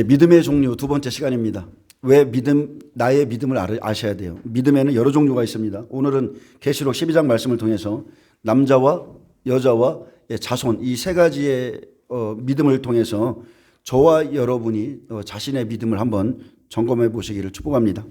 믿음의 종류 두 번째 시간입니다. 왜 나의 믿음을 아셔야 돼요. 믿음에는 여러 종류가 있습니다. 오늘은 계시록 12장 말씀을 통해서 남자와 여자와 자손 이 세 가지의 믿음을 통해서 저와 여러분이 자신의 믿음을 한번 점검해 보시기를 축복합니다.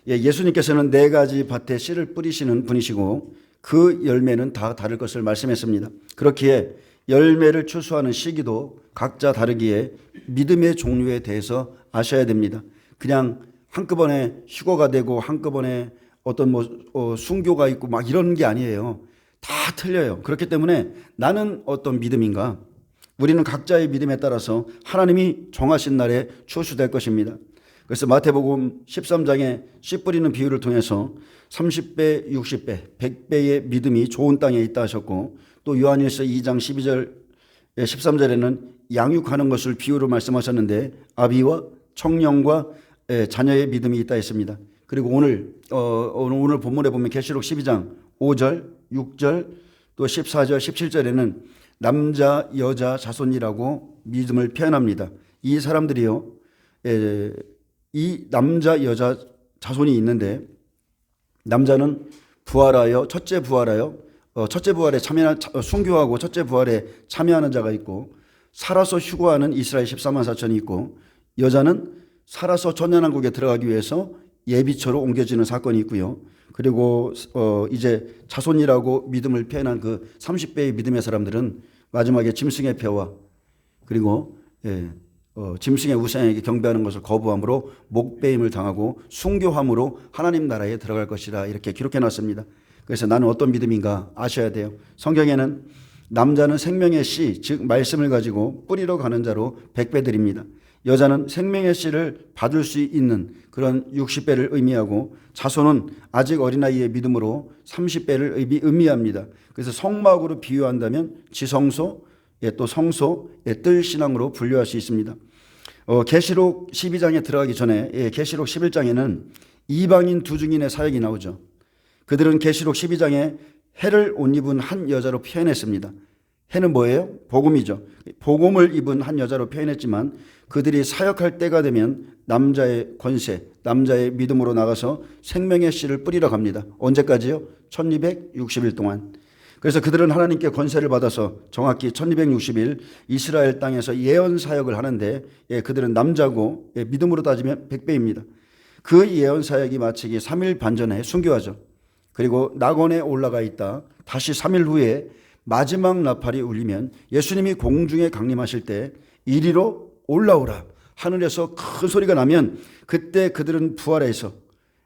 예수님께서는 네 가지 밭에 씨를 뿌리시는 분이시고 그 열매는 다 다를 것을 말씀했습니다. 그렇기에 열매를 추수하는 시기도 각자 다르기에 믿음의 종류에 대해서 아셔야 됩니다. 그냥 한꺼번에 휴거가 되고 한꺼번에 어떤 순교가 있고 막 이런 게 아니에요. 다 틀려요. 그렇기 때문에 나는 어떤 믿음인가? 우리는 각자의 믿음에 따라서 하나님이 정하신 날에 추수될 것입니다. 그래서 마태복음 13장에 씨 뿌리는 비유를 통해서 30배, 60배, 100배의 믿음이 좋은 땅에 있다 하셨고, 또 요한일서 2장 12절, 13절에는 양육하는 것을 비유로 말씀하셨는데 아비와 청년과 자녀의 믿음이 있다 했습니다. 그리고 오늘 본문에 보면 계시록 12장 5절, 6절, 또 14절, 17절에는 남자, 여자, 자손이라고 믿음을 표현합니다. 이 사람들이요, 이 남자, 여자, 자손이 있는데 남자는 부활하여 첫째 부활에 참여한 순교하고 첫째 부활에 참여하는 자가 있고, 살아서 휴거하는 이스라엘 14만 4천이 있고, 여자는 살아서 천년왕국에 들어가기 위해서 예비처로 옮겨지는 사건이 있고요. 그리고 이제 자손이라고 믿음을 표현한 그 30배의 믿음의 사람들은 마지막에 짐승의 표와 그리고 짐승의 우상에게 경배하는 것을 거부함으로 목배임을 당하고 순교함으로 하나님 나라에 들어갈 것이라 이렇게 기록해 놨습니다. 그래서 나는 어떤 믿음인가 아셔야 돼요. 성경에는 남자는 생명의 씨, 즉 말씀을 가지고 뿌리러 가는 자로 100배 드립니다. 여자는 생명의 씨를 받을 수 있는 그런 60배를 의미하고, 자손은 아직 어린아이의 믿음으로 30배를 의미합니다. 그래서 성막으로 비유한다면 지성소, 또 성소, 뜰신앙으로 분류할 수 있습니다. 계시록 12장에 들어가기 전에 계시록 11장에는 이방인 두 증인의 사역이 나오죠. 그들은 계시록 12장에 해를 옷 입은 한 여자로 표현했습니다. 해는 뭐예요? 복음이죠. 복음을 입은 한 여자로 표현했지만 그들이 사역할 때가 되면 남자의 권세, 남자의 믿음으로 나가서 생명의 씨를 뿌리러 갑니다. 언제까지요? 1260일 동안. 그래서 그들은 하나님께 권세를 받아서 정확히 1260일 이스라엘 땅에서 예언 사역을 하는데, 그들은 남자고 믿음으로 따지면 100배입니다. 그 예언 사역이 마치기 3일 반 전에 순교하죠. 그리고 낙원에 올라가 있다 다시 3일 후에 마지막 나팔이 울리면 예수님이 공중에 강림하실 때 이리로 올라오라 하늘에서 큰 소리가 나면 그때 그들은 부활해서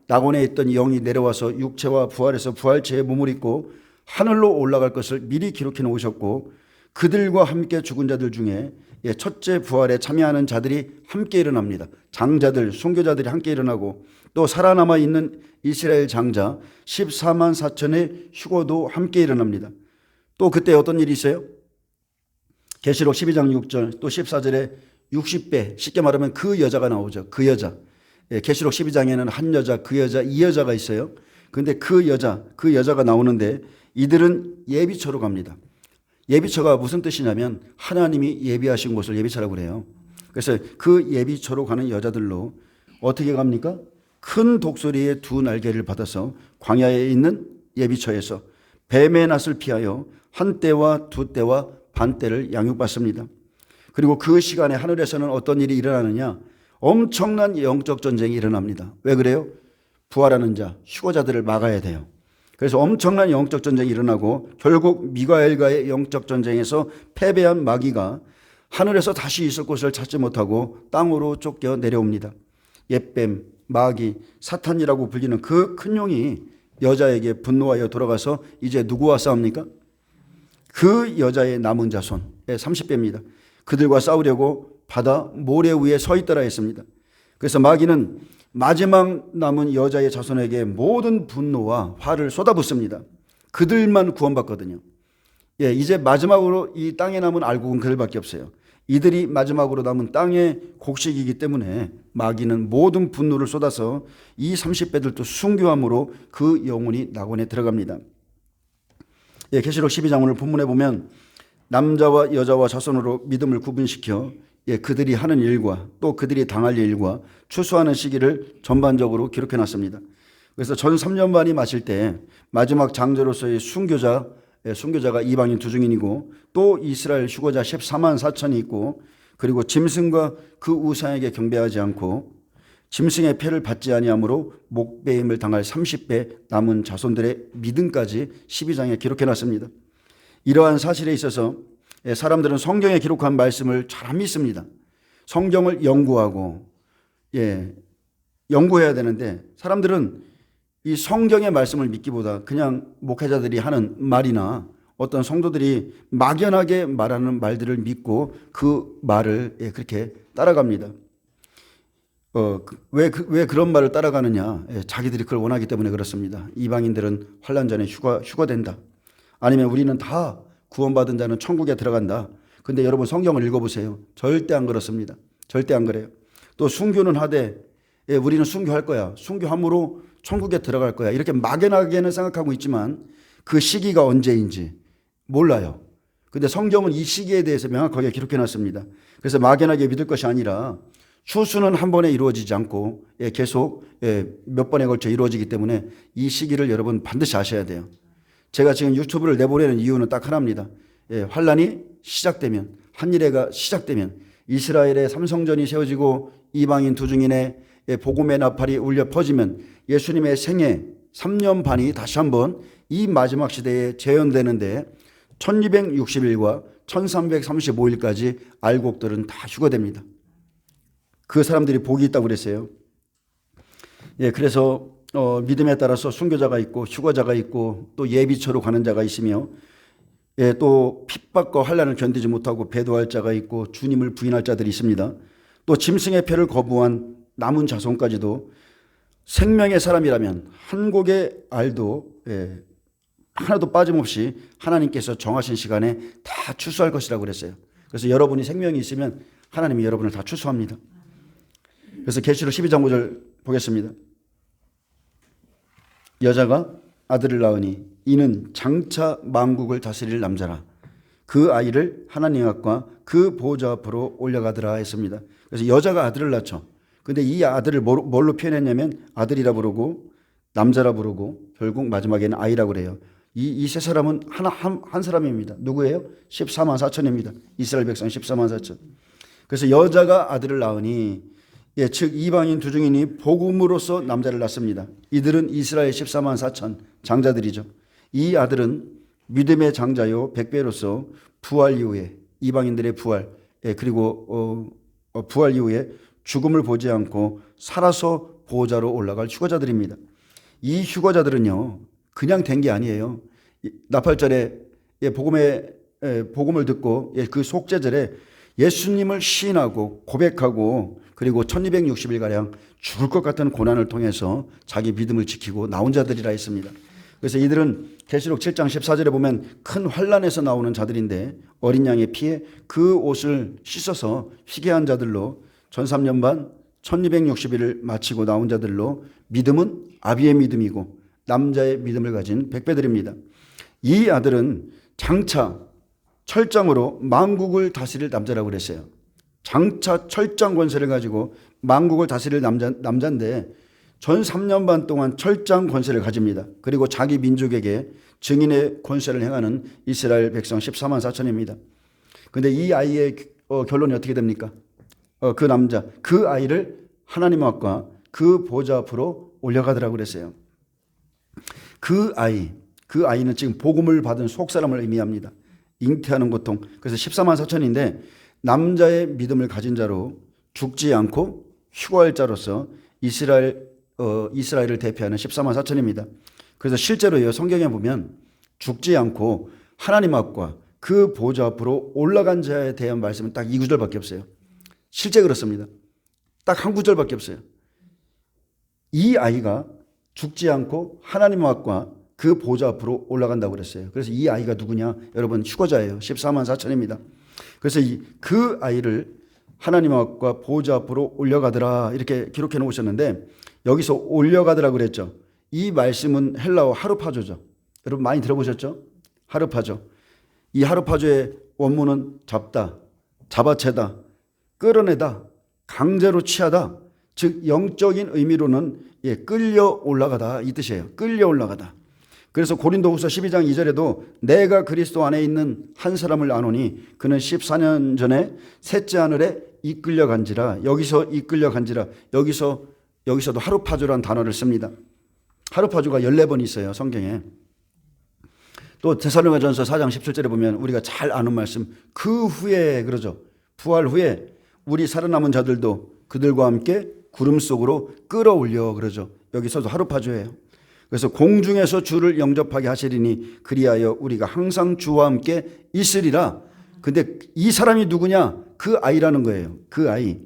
낙원에 있던 영이 내려와서 육체와 부활해서 부활체의 몸을 입고 하늘로 올라갈 것을 미리 기록해 놓으셨고, 그들과 함께 죽은 자들 중에 첫째 부활에 참여하는 자들이 함께 일어납니다. 장자들, 순교자들이 함께 일어나고, 또 살아남아 있는 이스라엘 장자 14만 4천의 휴거도 함께 일어납니다. 또 그때 어떤 일이 있어요? 계시록 12장 6절 또 14절에 60배, 쉽게 말하면 그 여자가 나오죠. 그 여자. 계시록 12장에는 한 여자, 그 여자, 이 여자가 있어요. 그런데 그 여자가 나오는데 이들은 예비처로 갑니다. 예비처가 무슨 뜻이냐면 하나님이 예비하신 곳을 예비처라고 그래요. 그래서 그 예비처로 가는 여자들로 어떻게 갑니까? 큰 독수리의 두 날개를 받아서 광야에 있는 예비처에서 뱀의 낯을 피하여 한 때와 두 때와 반 때를 양육받습니다. 그리고 그 시간에 하늘에서는 어떤 일이 일어나느냐? 엄청난 영적 전쟁이 일어납니다. 왜 그래요? 부활하는 자, 휴거자들을 막아야 돼요. 그래서 엄청난 영적 전쟁이 일어나고 결국 미가엘과의 영적 전쟁에서 패배한 마귀가 하늘에서 다시 있을 곳을 찾지 못하고 땅으로 쫓겨 내려옵니다. 옛뱀, 마귀, 사탄이라고 불리는 그 큰 용이 여자에게 분노하여 돌아가서 이제 누구와 싸웁니까? 그 여자의 남은 자손 30배입니다. 그들과 싸우려고 바다 모래 위에 서 있더라 했습니다. 그래서 마귀는 마지막 남은 여자의 자손에게 모든 분노와 화를 쏟아붓습니다. 그들만 구원받거든요. 이제 마지막으로 이 땅에 남은 알곡은 그들밖에 없어요. 이들이 마지막으로 남은 땅의 곡식이기 때문에 마귀는 모든 분노를 쏟아서 이 30배들도 순교함으로 그 영혼이 낙원에 들어갑니다. 계시록 12장 오늘 본문에 보면 남자와 여자와 자손으로 믿음을 구분시켜 그들이 하는 일과 또 그들이 당할 일과 추수하는 시기를 전반적으로 기록해 놨습니다. 그래서 전 3년반이 마칠 때 마지막 장자로서의 순교자가 이방인 두 증인이고 또 이스라엘 휴거자 14만 4천이 있고 그리고 짐승과 그 우상에게 경배하지 않고 짐승의 패를 받지 아니하므로 목배임을 당할 30배 남은 자손들의 믿음까지 12장에 기록해 놨습니다. 이러한 사실에 있어서 사람들은 성경에 기록한 말씀을 잘 안 믿습니다. 성경을 연구하고 연구해야 되는데 사람들은 이 성경의 말씀을 믿기보다 그냥 목회자들이 하는 말이나 어떤 성도들이 막연하게 말하는 말들을 믿고 그 말을 그렇게 따라갑니다. 왜 그런 말을 따라가느냐? 자기들이 그걸 원하기 때문에 그렇습니다. 이방인들은 환난 전에 휴거된다. 아니면 우리는 다 구원받은 자는 천국에 들어간다. 근데 여러분 성경을 읽어보세요. 절대 안 그렇습니다. 절대 안 그래요. 또 순교는 하되 우리는 순교할 거야. 순교함으로 천국에 들어갈 거야. 이렇게 막연하게는 생각하고 있지만 그 시기가 언제인지 몰라요. 근데 성경은 이 시기에 대해서 명확하게 기록해 놨습니다. 그래서 막연하게 믿을 것이 아니라 추수는 한 번에 이루어지지 않고 계속 몇 번에 걸쳐 이루어지기 때문에 이 시기를 여러분 반드시 아셔야 돼요. 제가 지금 유튜브를 내보내는 이유는 딱 하나입니다. 환란이 시작되면, 한일회가 시작되면, 이스라엘의 삼성전이 세워지고 이방인 두 증인의 복음의 나팔이 울려 퍼지면 예수님의 생애 3년 반이 다시 한번 이 마지막 시대에 재현되는데 1260일과 1335일까지 알곡들은 다 휴거됩니다. 그 사람들이 복이 있다고 그랬어요. 그래서 믿음에 따라서 순교자가 있고 휴거자가 있고 또 예비처로 가는 자가 있으며 또 핍박과 환난을 견디지 못하고 배도할 자가 있고 주님을 부인할 자들이 있습니다. 또 짐승의 패를 거부한 남은 자손까지도 생명의 사람이라면 한 곡의 알도 하나도 빠짐없이 하나님께서 정하신 시간에 다 추수할 것이라고 그랬어요. 그래서 여러분이 생명이 있으면 하나님이 여러분을 다 추수합니다. 그래서 계시록 12장 5절 보겠습니다. 여자가 아들을 낳으니 이는 장차 만국을 다스릴 남자라. 그 아이를 하나님 앞과 그 보호자 앞으로 올려가더라 했습니다. 그래서 여자가 아들을 낳죠. 근데 이 아들을 뭘로 표현했냐면 아들이라 부르고 남자라 부르고 결국 마지막에는 아이라고 그래요. 이 세 사람은 한 사람입니다. 누구예요? 14만 4천입니다. 이스라엘 백성 14만 4천. 그래서 여자가 아들을 낳으니 즉 이방인 두 증인이 복음으로써 남자를 낳습니다. 이들은 이스라엘 14만 4천 장자들이죠. 이 아들은 믿음의 장자요 백배로서 부활 이후에 이방인들의 부활 그리고 부활 이후에 죽음을 보지 않고 살아서 보호자로 올라갈 휴거자들입니다. 이 휴거자들은요 그냥 된 게 아니에요. 나팔절에 복음을 듣고 그 속죄절에 예수님을 시인하고 고백하고 그리고 1260일가량 죽을 것 같은 고난을 통해서 자기 믿음을 지키고 나온 자들이라 했습니다. 그래서 이들은 계시록 7장 14절에 보면 큰 환난에서 나오는 자들인데 어린 양의 피에 그 옷을 씻어서 희게한 자들로 전 3년 반 1260일을 마치고 나온 자들로 믿음은 아비의 믿음이고 남자의 믿음을 가진 백배들입니다. 이 아들은 장차 철장으로 만국을 다스릴 남자라고 그랬어요. 장차 철장 권세를 가지고 만국을 다스릴 남자인데 전 3년 반 동안 철장 권세를 가집니다. 그리고 자기 민족에게 증인의 권세를 행하는 이스라엘 백성 14만 4천입니다. 그런데 이 아이의 결론이 어떻게 됩니까? 그 남자, 그 아이를 하나님 앞과 그 보좌 앞으로 올려가더라고 그랬어요. 그 아이는 지금 복음을 받은 속사람을 의미합니다. 잉태하는 고통. 그래서 14만 4천인데 남자의 믿음을 가진 자로 죽지 않고 휴거할 자로서 이스라엘을 대표하는 14만 4천입니다. 그래서 실제로요 성경에 보면 죽지 않고 하나님 앞과 그 보좌 앞으로 올라간 자에 대한 말씀은 딱 이 구절밖에 없어요. 실제 그렇습니다. 딱 한 구절밖에 없어요. 이 아이가 죽지 않고 하나님 앞과 그 보좌 앞으로 올라간다고 그랬어요. 그래서 이 아이가 누구냐? 여러분 휴거자예요. 14만 4천입니다. 그래서 그 아이를 하나님 앞과 보좌 앞으로 올려가더라 이렇게 기록해 놓으셨는데 여기서 올려가더라 그랬죠. 이 말씀은 헬라어 하르파조죠. 여러분 많이 들어보셨죠? 하르파조. 이 하르파조의 원문은 잡다, 잡아채다, 끌어내다, 강제로 취하다. 즉 영적인 의미로는 끌려 올라가다 이 뜻이에요. 끌려 올라가다. 그래서 고린도후서 12장 2절에도 내가 그리스도 안에 있는 한 사람을 아노니 그는 14년 전에 셋째 하늘에 이끌려간지라. 여기서 이끌려간지라. 여기서도 하루파주라는 단어를 씁니다. 하루파주가 14번 있어요, 성경에. 또 데살로니가전서 4장 17절에 보면 우리가 잘 아는 말씀, 그 후에 그러죠. 부활 후에 우리 살아남은 자들도 그들과 함께 구름 속으로 끌어올려 그러죠. 여기서도 하루파주예요. 그래서 공중에서 주를 영접하게 하시리니 그리하여 우리가 항상 주와 함께 있으리라. 근데 이 사람이 누구냐? 그 아이라는 거예요. 그 아이.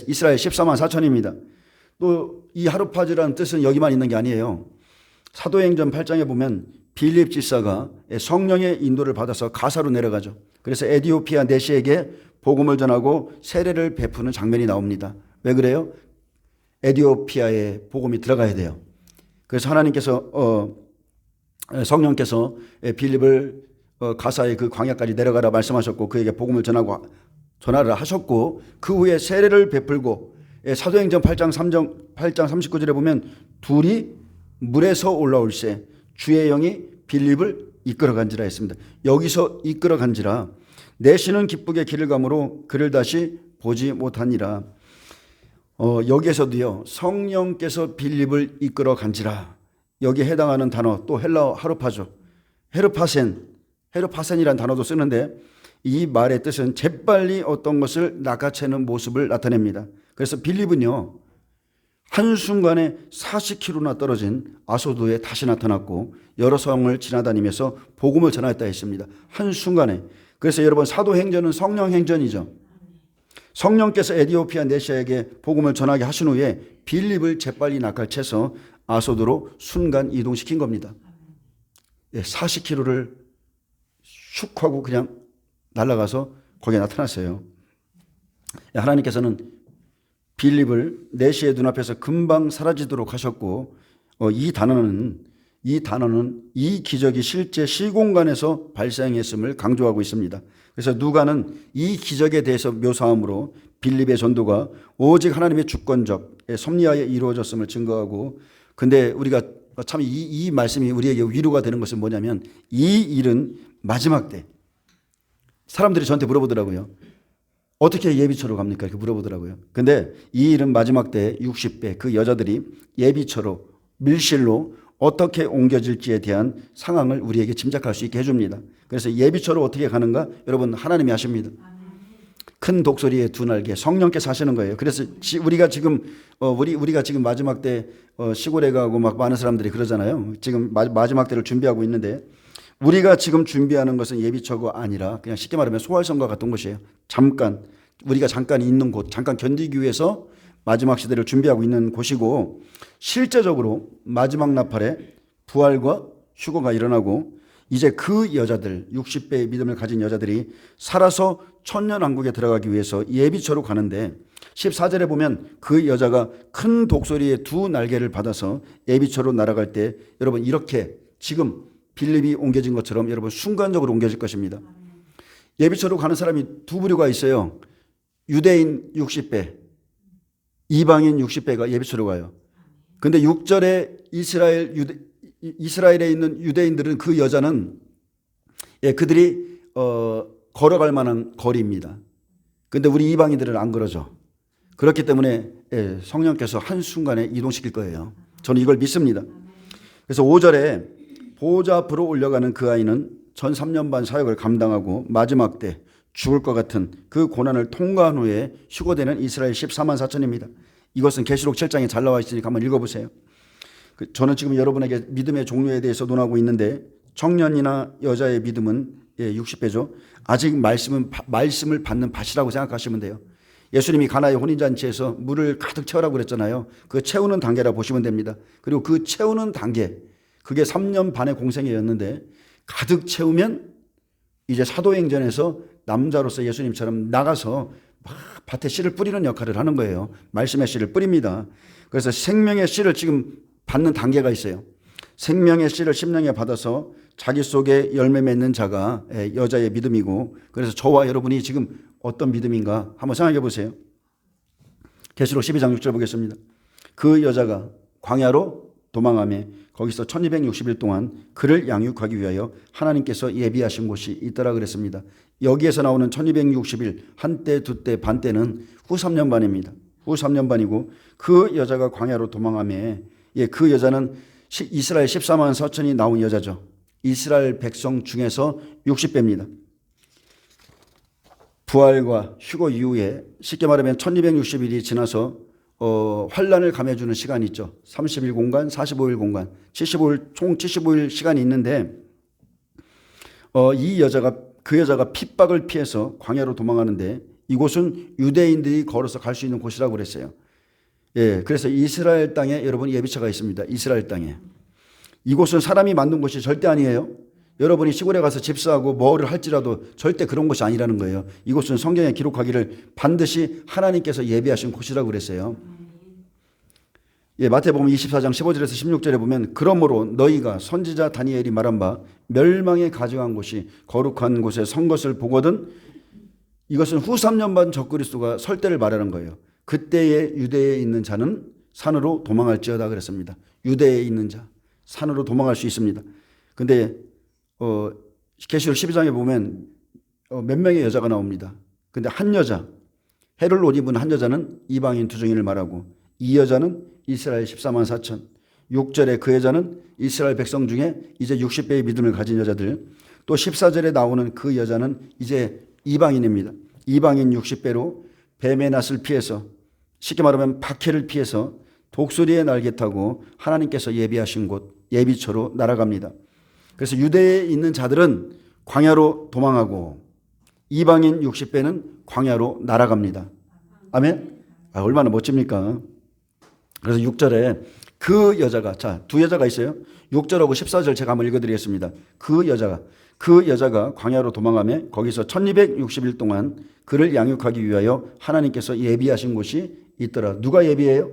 이스라엘 14만 4천입니다. 또 이 하루파주라는 뜻은 여기만 있는 게 아니에요. 사도행전 8장에 보면 빌립 집사가 성령의 인도를 받아서 가사로 내려가죠. 그래서 에디오피아 내시에게 복음을 전하고 세례를 베푸는 장면이 나옵니다. 왜 그래요? 에디오피아에 복음이 들어가야 돼요. 그래서 하나님께서 성령께서 빌립을 가사의 그 광야까지 내려가라 말씀하셨고 그에게 복음을 전하라 하셨고 그 후에 세례를 베풀고 사도행전 8장 39절에 보면 둘이 물에서 올라올세 주의 영이 빌립을 이끌어간지라 했습니다. 여기서 이끌어간지라 내시는 기쁘게 길을 가므로 그를 다시 보지 못하니라. 여기에서도요 성령께서 빌립을 이끌어간지라 여기에 해당하는 단어 또 헬라어 하루파죠. 헤르파센이라는 단어도 쓰는데 이 말의 뜻은 재빨리 어떤 것을 낚아채는 모습을 나타냅니다. 그래서 빌립은요 한순간에 40km나 떨어진 아소도에 다시 나타났고 여러 성을 지나다니면서 복음을 전하였다 했습니다. 한순간에. 그래서 여러분 사도행전은 성령행전이죠. 성령께서 에디오피아 내시아에게 복음을 전하게 하신 후에 빌립을 재빨리 낚아채서 아소도로 순간 이동시킨 겁니다. 40km를 슉 하고 그냥 날아가서 거기에 나타났어요. 하나님께서는 빌립을 내시의 눈앞에서 금방 사라지도록 하셨고 이 단어는 이 기적이 실제 시공간에서 발생했음을 강조하고 있습니다. 그래서 누가는 이 기적에 대해서 묘사함으로 빌립의 전도가 오직 하나님의 주권적 섭리하에 이루어졌음을 증거하고 근데 우리가 참 이 말씀이 우리에게 위로가 되는 것은 뭐냐면 이 일은 마지막 때 사람들이 저한테 물어보더라고요. 어떻게 예비처로 갑니까? 이렇게 물어보더라고요. 근데 이 일은 마지막 때 60배 그 여자들이 예비처로 밀실로 어떻게 옮겨질지에 대한 상황을 우리에게 짐작할 수 있게 해줍니다. 그래서 예비처로 어떻게 가는가? 여러분 하나님이 하십니다. 큰 독수리의 두 날개 성령께서 하시는 거예요. 그래서 우리가 지금 마지막 때 시골에 가고 막 많은 사람들이 그러잖아요. 지금 마지막 때를 준비하고 있는데 우리가 지금 준비하는 것은 예비처가 아니라 그냥 쉽게 말하면 소활성과 같은 것이에요. 우리가 잠깐 있는 곳, 잠깐 견디기 위해서 마지막 시대를 준비하고 있는 곳이고 실제적으로 마지막 나팔에 부활과 휴거가 일어나고 이제 그 여자들 60배의 믿음을 가진 여자들이 살아서 천년왕국에 들어가기 위해서 예비처로 가는데 14절에 보면 그 여자가 큰 독수리의 두 날개를 받아서 예비처로 날아갈 때 여러분 이렇게 지금 빌립이 옮겨진 것처럼 여러분 순간적으로 옮겨질 것입니다. 예비처로 가는 사람이 두 부류가 있어요. 유대인 60배, 이방인 60배가 예비처로 가요. 근데 6절에 이스라엘에 있는 유대인들은 그 여자는 그들이 걸어갈 만한 거리입니다. 근데 우리 이방인들은 안 그러죠. 그렇기 때문에 성령께서 한순간에 이동시킬 거예요. 저는 이걸 믿습니다. 그래서 5절에 보좌 앞으로 올려가는 그 아이는 전 3년 반 사역을 감당하고 마지막 때 죽을 것 같은 그 고난을 통과한 후에 휴거되는 이스라엘 14만 4천입니다. 이것은 계시록 7장에 잘 나와 있으니까 한번 읽어보세요. 저는 지금 여러분에게 믿음의 종류에 대해서 논하고 있는데 청년이나 여자의 믿음은 60배죠. 아직 말씀을 받는 밭이라고 생각하시면 돼요. 예수님이 가나의 혼인잔치에서 물을 가득 채우라고 그랬잖아요. 그 채우는 단계라 보시면 됩니다. 그리고 그 채우는 단계 그게 3년 반의 공생애였는데 가득 채우면 이제 사도행전에서 남자로서 예수님처럼 나가서 막 밭에 씨를 뿌리는 역할을 하는 거예요. 말씀의 씨를 뿌립니다. 그래서 생명의 씨를 지금 받는 단계가 있어요. 생명의 씨를 심령에 받아서 자기 속에 열매 맺는 자가 여자의 믿음이고, 그래서 저와 여러분이 지금 어떤 믿음인가 한번 생각해 보세요. 계시록 12장 6절 보겠습니다. 그 여자가 광야로 도망하며 거기서 1260일 동안 그를 양육하기 위하여 하나님께서 예비하신 곳이 있더라 그랬습니다. 여기에서 나오는 1260일, 한때, 두때, 반때는 후 3년 반입니다. 후 3년 반이고, 그 여자가 광야로 도망하며, 그 여자는 이스라엘 14만 4천이 나온 여자죠. 이스라엘 백성 중에서 60배입니다. 부활과 휴거 이후에 쉽게 말하면 1260일이 지나서 환란을 감해주는 시간이 있죠. 30일 공간, 45일 공간, 75일, 총 75일 시간이 있는데, 그 여자가 핍박을 피해서 광야로 도망하는데, 이곳은 유대인들이 걸어서 갈 수 있는 곳이라고 그랬어요. 그래서 이스라엘 땅에 여러분 예비처가 있습니다. 이스라엘 땅에. 이곳은 사람이 만든 곳이 절대 아니에요. 여러분이 시골에 가서 집사하고 뭐를 할지라도 절대 그런 곳이 아니라는 거예요. 이곳은 성경에 기록하기를 반드시 하나님께서 예비하신 곳이라고 그랬어요. 마태복음 24장 15절에서 16절에 보면, 그러므로 너희가 선지자 다니엘이 말한 바 멸망에 가증한 곳이 거룩한 곳에 선 것을 보거든. 이것은 후 3년 반 적그리스도가 설 때를 말하는 거예요. 그때에 유대에 있는 자는 산으로 도망할지어다 그랬습니다. 유대에 있는 자 산으로 도망할 수 있습니다. 근데 계시록 12장에 보면 몇 명의 여자가 나옵니다. 근데 한 여자, 해를 옷 입은 한 여자는 이방인 두 증인을 말하고, 이 여자는 이스라엘 14만 4천, 6절에 그 여자는 이스라엘 백성 중에 이제 60배의 믿음을 가진 여자들, 또 14절에 나오는 그 여자는 이제 이방인입니다. 이방인 60배로 뱀의 낫을 피해서, 쉽게 말하면 박해를 피해서 독수리의 날개 타고 하나님께서 예비하신 곳 예비처로 날아갑니다. 그래서 유대에 있는 자들은 광야로 도망하고, 이방인 60배는 광야로 날아갑니다. 아멘? 얼마나 멋집니까? 그래서 6절에 그 여자가, 두 여자가 있어요. 6절하고 14절 제가 한번 읽어드리겠습니다. 그 여자가 광야로 도망하며 거기서 1260일 동안 그를 양육하기 위하여 하나님께서 예비하신 곳이 있더라. 누가 예비해요?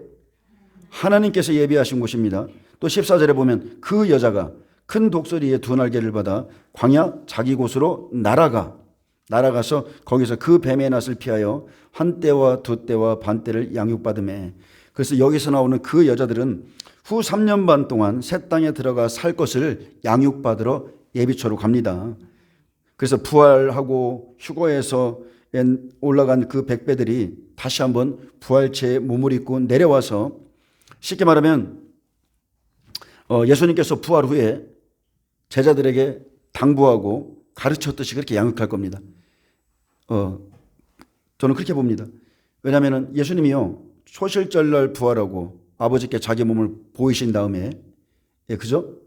하나님께서 예비하신 곳입니다. 또 14절에 보면 그 여자가 큰 독수리의 두 날개를 받아 광야 자기 곳으로 날아가서 거기서 그 뱀의 낫을 피하여 한 때와 두 때와 반 때를 양육받으매. 그래서 여기서 나오는 그 여자들은 후 3년 반 동안 새 땅에 들어가 살 것을 양육받으러 예비처로 갑니다. 그래서 부활하고 휴거에서 올라간 그 백배들이 다시 한번 부활체에 몸을 입고 내려와서, 쉽게 말하면 예수님께서 부활 후에 제자들에게 당부하고 가르쳤듯이 그렇게 양육할 겁니다. 저는 그렇게 봅니다. 왜냐하면 예수님이요, 초실절날 부활하고 아버지께 자기 몸을 보이신 다음에, 그죠?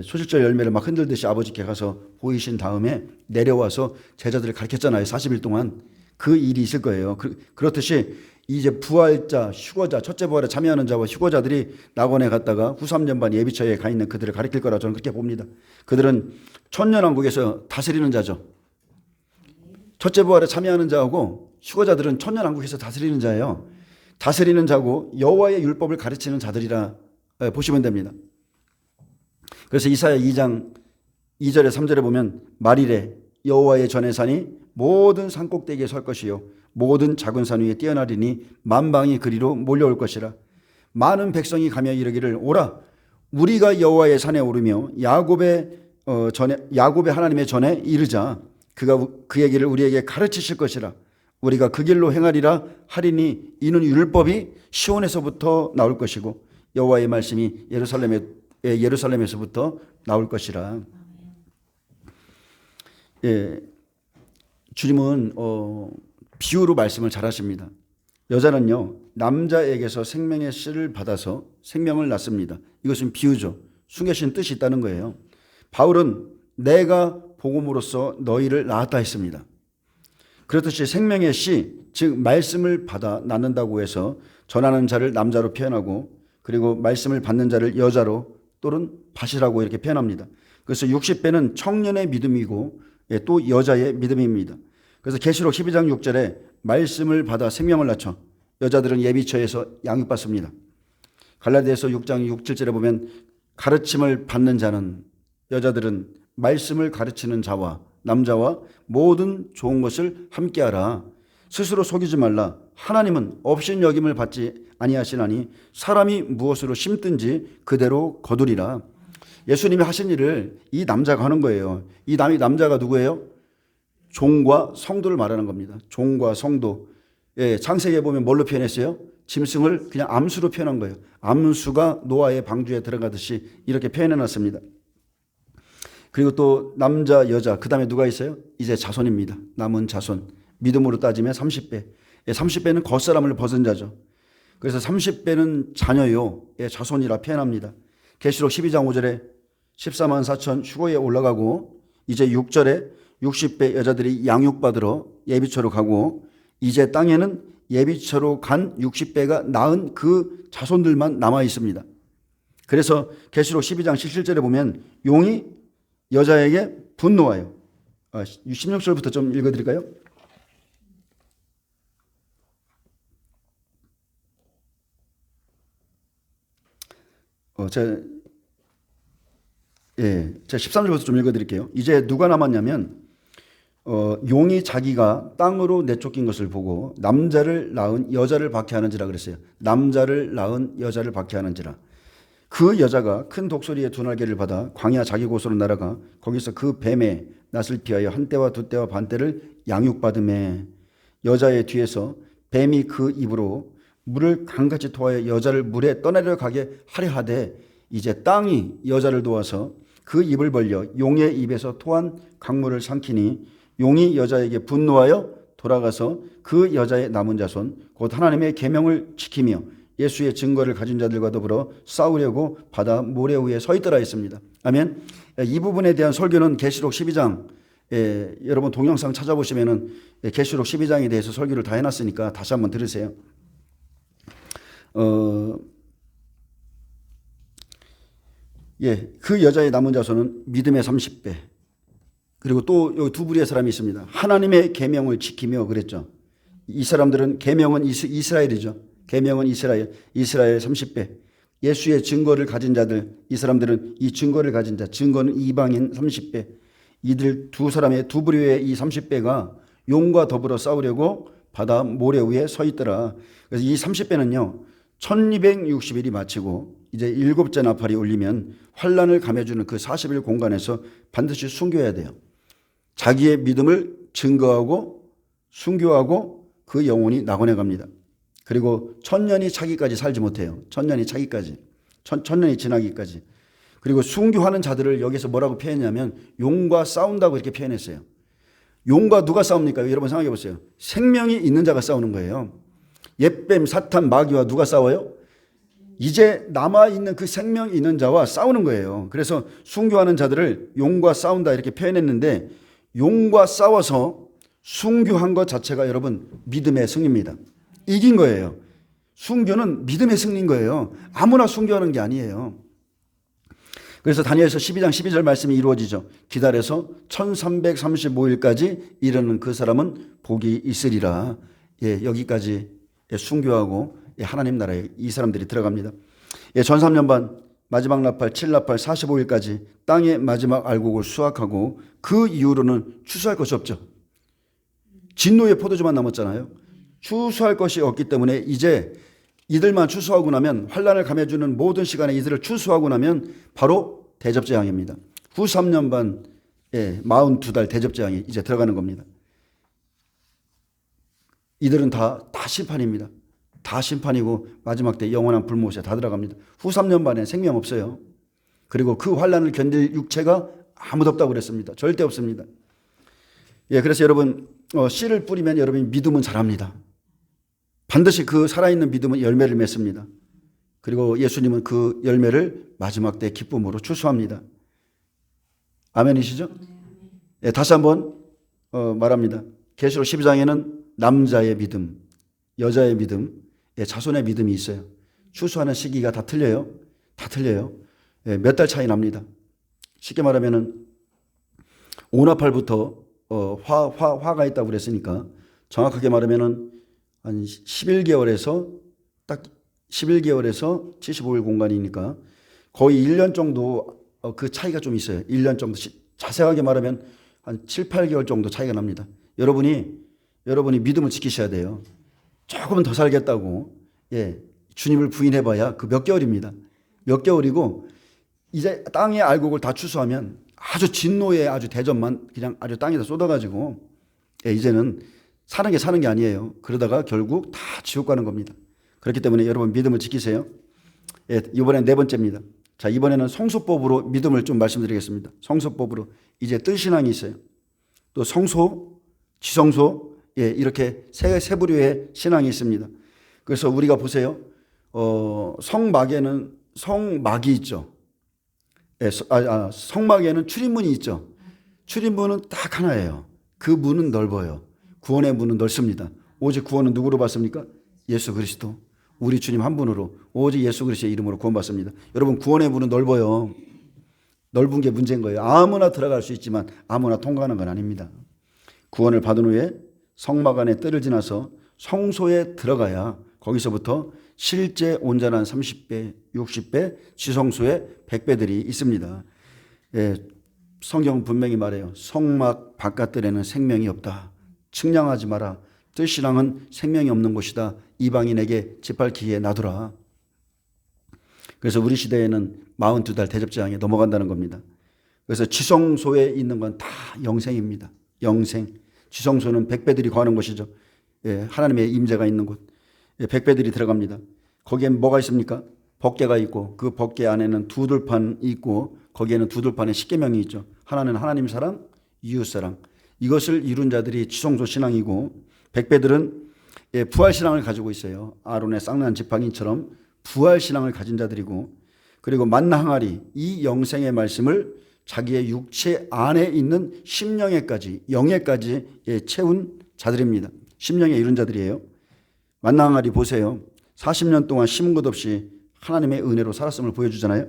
초실절 열매를 막 흔들듯이 아버지께 가서 보이신 다음에 내려와서 제자들을 가르쳤잖아요. 40일 동안. 그 일이 있을 거예요. 그렇듯이 이제 부활자, 휴거자, 첫째 부활에 참여하는 자와 휴거자들이 낙원에 갔다가 후 3년 반 예비처에 가 있는 그들을 가르칠 거라 저는 그렇게 봅니다. 그들은 천년왕국에서 다스리는 자죠. 첫째 부활에 참여하는 자하고 휴거자들은 천년왕국에서 다스리는 자예요. 다스리는 자고 여호와의 율법을 가르치는 자들이라 보시면 됩니다. 그래서 이사야 2장 2절에 3절에 보면, 말이래 여호와의 전의 산이 모든 산꼭대기에 설 것이요 모든 작은 산 위에 뛰어나리니 만방이 그리로 몰려올 것이라. 많은 백성이 가며 이르기를, 오라 우리가 여호와의 산에 오르며 야곱의 하나님의 전에 이르자. 그가 그 얘기를 우리에게 가르치실 것이라. 우리가 그 길로 행하리라 하리니 이는 율법이 시온에서부터 나올 것이고 여호와의 말씀이 예루살렘에서부터 나올 것이라. 주님은 비유로 말씀을 잘하십니다. 여자는요, 남자에게서 생명의 씨를 받아서 생명을 낳습니다. 이것은 비유죠. 숨겨진 뜻이 있다는 거예요. 바울은 내가 복음으로써 너희를 낳았다 했습니다. 그렇듯이 생명의 씨, 즉 말씀을 받아 낳는다고 해서 전하는 자를 남자로 표현하고, 그리고 말씀을 받는 자를 여자로 또는 밭이라고 이렇게 표현합니다. 그래서 60배는 청년의 믿음이고 또 여자의 믿음입니다. 그래서 계시록 12장 6절에 말씀을 받아 생명을 낳죠. 여자들은 예비처에서 양육받습니다. 갈라디아서 6장 6, 7절에 보면 가르침을 받는 자는 여자들은 말씀을 가르치는 자와 남자와 모든 좋은 것을 함께하라. 스스로 속이지 말라. 하나님은 업신여김을 받지 아니하시나니 사람이 무엇으로 심든지 그대로 거두리라. 예수님이 하신 일을 이 남자가 하는 거예요. 이 남자가 누구예요? 종과 성도를 말하는 겁니다. 종과 성도. 예, 창세기에 보면 뭘로 표현했어요? 짐승을 그냥 암수로 표현한 거예요. 암수가 노아의 방주에 들어가듯이 이렇게 표현해놨습니다. 그리고 또 남자, 여자, 그 다음에 누가 있어요? 이제 자손입니다. 남은 자손. 믿음으로 따지면 30배. 30배는 겉사람을 벗은 자죠. 그래서 30배는 자녀요. 자손이라 표현합니다. 계시록 12장 5절에 14만 4천 휴거에 올라가고 이제 6절에 60배 여자들이 양육받으러 예비처로 가고 이제 땅에는 예비처로 간 60배가 낳은 그 자손들만 남아 있습니다. 그래서 계시록 12장 17절에 보면 용이 여자에게 분노하여 16절부터 좀 읽어드릴까요? 제가 13절부터 좀 읽어드릴게요. 이제 누가 남았냐면 용이 자기가 땅으로 내쫓긴 것을 보고 남자를 낳은 여자를 박해하는지라 그랬어요. 남자를 낳은 여자를 박해하는지라. 그 여자가 큰 독소리의 두 날개를 받아 광야 자기 곳으로 날아가 거기서 그 뱀의 낯을 피하여 한 때와 두 때와 반 때를 양육받음에 여자의 뒤에서 뱀이 그 입으로 물을 강같이 토하여 여자를 물에 떠내려 가게 하려 하되 이제 땅이 여자를 도와서 그 입을 벌려 용의 입에서 토한 강물을 삼키니 용이 여자에게 분노하여 돌아가서 그 여자의 남은 자손 곧 하나님의 계명을 지키며 예수의 증거를 가진 자들과 더불어 싸우려고 바다 모래 위에 서 있더라 했습니다. 아멘. 이 부분에 대한 설교는 계시록 12장 여러분 동영상 찾아보시면은 계시록 12장에 대해서 설교를 다 해놨으니까 다시 한번 들으세요. 그 여자의 남은 자손은 믿음의 30배. 그리고 또 여기 두 부류의 사람이 있습니다. 하나님의 계명을 지키며 그랬죠. 이 사람들은 계명은 이스라엘이죠. 계명은 이스라엘 30배. 예수의 증거를 가진 자들, 이 사람들은 이 증거를 가진 자, 증거는 이방인 30배. 이들 두 사람의 두 부류의 이 30배가 용과 더불어 싸우려고 바다 모래 위에 서 있더라. 그래서 이 30배는요. 1260일이 마치고 이제 7째 나팔이 울리면 환란을 감해주는 그 40일 공간에서 반드시 순교해야 돼요. 자기의 믿음을 증거하고 순교하고 그 영혼이 낙원에 갑니다. 그리고 천년이 차기까지 살지 못해요. 천년이 차기까지. 천년이 지나기까지. 그리고 순교하는 자들을 여기서 뭐라고 표현했냐면 용과 싸운다고 이렇게 표현했어요. 용과 누가 싸웁니까? 여러분 생각해 보세요. 생명이 있는 자가 싸우는 거예요. 옛뱀, 사탄, 마귀와 누가 싸워요? 이제 남아있는 그 생명이 있는 자와 싸우는 거예요. 그래서 순교하는 자들을 용과 싸운다 이렇게 표현했는데 용과 싸워서 순교한 것 자체가 여러분 믿음의 승리입니다. 이긴 거예요. 순교는 믿음의 승리인 거예요. 아무나 순교하는 게 아니에요. 그래서 다니엘서 12장 12절 말씀이 이루어지죠. 기다려서 1335일까지 이르는 그 사람은 복이 있으리라. 여기까지 순교하고 하나님 나라에 이 사람들이 들어갑니다. 전 3년 반 마지막 나팔 7나팔 45일까지 땅의 마지막 알곡을 수확하고 그 이후로는 추수할 것이 없죠. 진노의 포도주만 남았잖아요. 추수할 것이 없기 때문에 이제 이들만 추수하고 나면 환란을 감해주는 모든 시간에 이들을 추수하고 나면 바로 대접재앙입니다. 후 3년 반 42달 대접재앙이 이제 들어가는 겁니다. 이들은 다 심판입니다. 다 심판이고 마지막 때 영원한 불못에 다 들어갑니다. 후 3년 반에 생명 없어요. 그리고 그 환란을 견딜 육체가 아무도 없다고 그랬습니다. 절대 없습니다. 그래서 여러분 씨를 뿌리면 여러분이 믿음은 자랍니다. 반드시 그 살아있는 믿음은 열매를 맺습니다. 그리고 예수님은 그 열매를 마지막 때 기쁨으로 추수합니다. 아멘이시죠? 다시 한번 말합니다. 계시록 12장에는 남자의 믿음, 여자의 믿음, 자손의 믿음이 있어요. 추수하는 시기가 다 틀려요. 다 틀려요. 몇 달 차이 납니다. 쉽게 말하면은 오나팔부터 화가 있다고 그랬으니까 정확하게 말하면은 한 11개월에서 딱 11개월에서 75일 공간이니까 거의 1년 정도 그 차이가 좀 있어요. 1년 정도. 자세하게 말하면 한 7, 8개월 정도 차이가 납니다. 여러분이 믿음을 지키셔야 돼요. 조금은 더 살겠다고 주님을 부인해봐야 그 몇 개월입니다. 몇 개월이고 이제 땅의 알곡을 다 추수하면 아주 진노의 아주 대접만 그냥 아주 땅에다 쏟아가지고 이제는 사는 게 아니에요. 그러다가 결국 다 지옥 가는 겁니다. 그렇기 때문에 여러분 믿음을 지키세요. 이번엔 네 번째입니다. 자, 이번에는 성소법으로 믿음을 좀 말씀드리겠습니다. 성소법으로 이제 뜰신앙이 있어요. 또 성소, 지성소 이렇게 세 부류의 신앙이 있습니다. 그래서 우리가 보세요. 성막에는 성막이 있죠. 성막에는 출입문이 있죠. 출입문은 딱 하나예요. 그 문은 넓어요. 구원의 문은 넓습니다. 오직 구원은 누구로 받습니까? 예수 그리스도. 우리 주님 한 분으로 오직 예수 그리스도의 이름으로 구원받습니다. 여러분 구원의 문은 넓어요. 넓은 게 문제인 거예요. 아무나 들어갈 수 있지만 아무나 통과하는 건 아닙니다. 구원을 받은 후에 성막 안에 뜰을 지나서 성소에 들어가야 거기서부터 실제 온전한 30배, 60배, 지성소의 100배들이 있습니다. 성경은 분명히 말해요. 성막 바깥들에는 생명이 없다. 측량하지 마라. 뜰신앙은 생명이 없는 곳이다. 이방인에게 짓밟히기에 놔두라. 그래서 우리 시대에는 42달 대접제왕에 넘어간다는 겁니다. 그래서 지성소에 있는 건 다 영생입니다. 영생. 지성소는 100배들이 거하는 곳이죠. 하나님의 임재가 있는 곳. 100배들이 들어갑니다. 거기엔 뭐가 있습니까? 법궤가 있고 그 법궤 안에는 두들판이 있고 거기에는 두들판에 십계명이 있죠. 하나는 하나님 사랑, 이웃 사랑. 이것을 이룬 자들이 지성소 신앙이고 100배들은 부활 신앙을 가지고 있어요. 아론의 쌍난 지팡이처럼 부활 신앙을 가진 자들이고 그리고 만나 항아리 이 영생의 말씀을 자기의 육체 안에 있는 심령에까지 영에까지 채운 자들입니다. 심령에 이룬 자들이에요. 만나 항아리 보세요. 40년 동안 심은 것 없이 하나님의 은혜로 살았음을 보여주잖아요.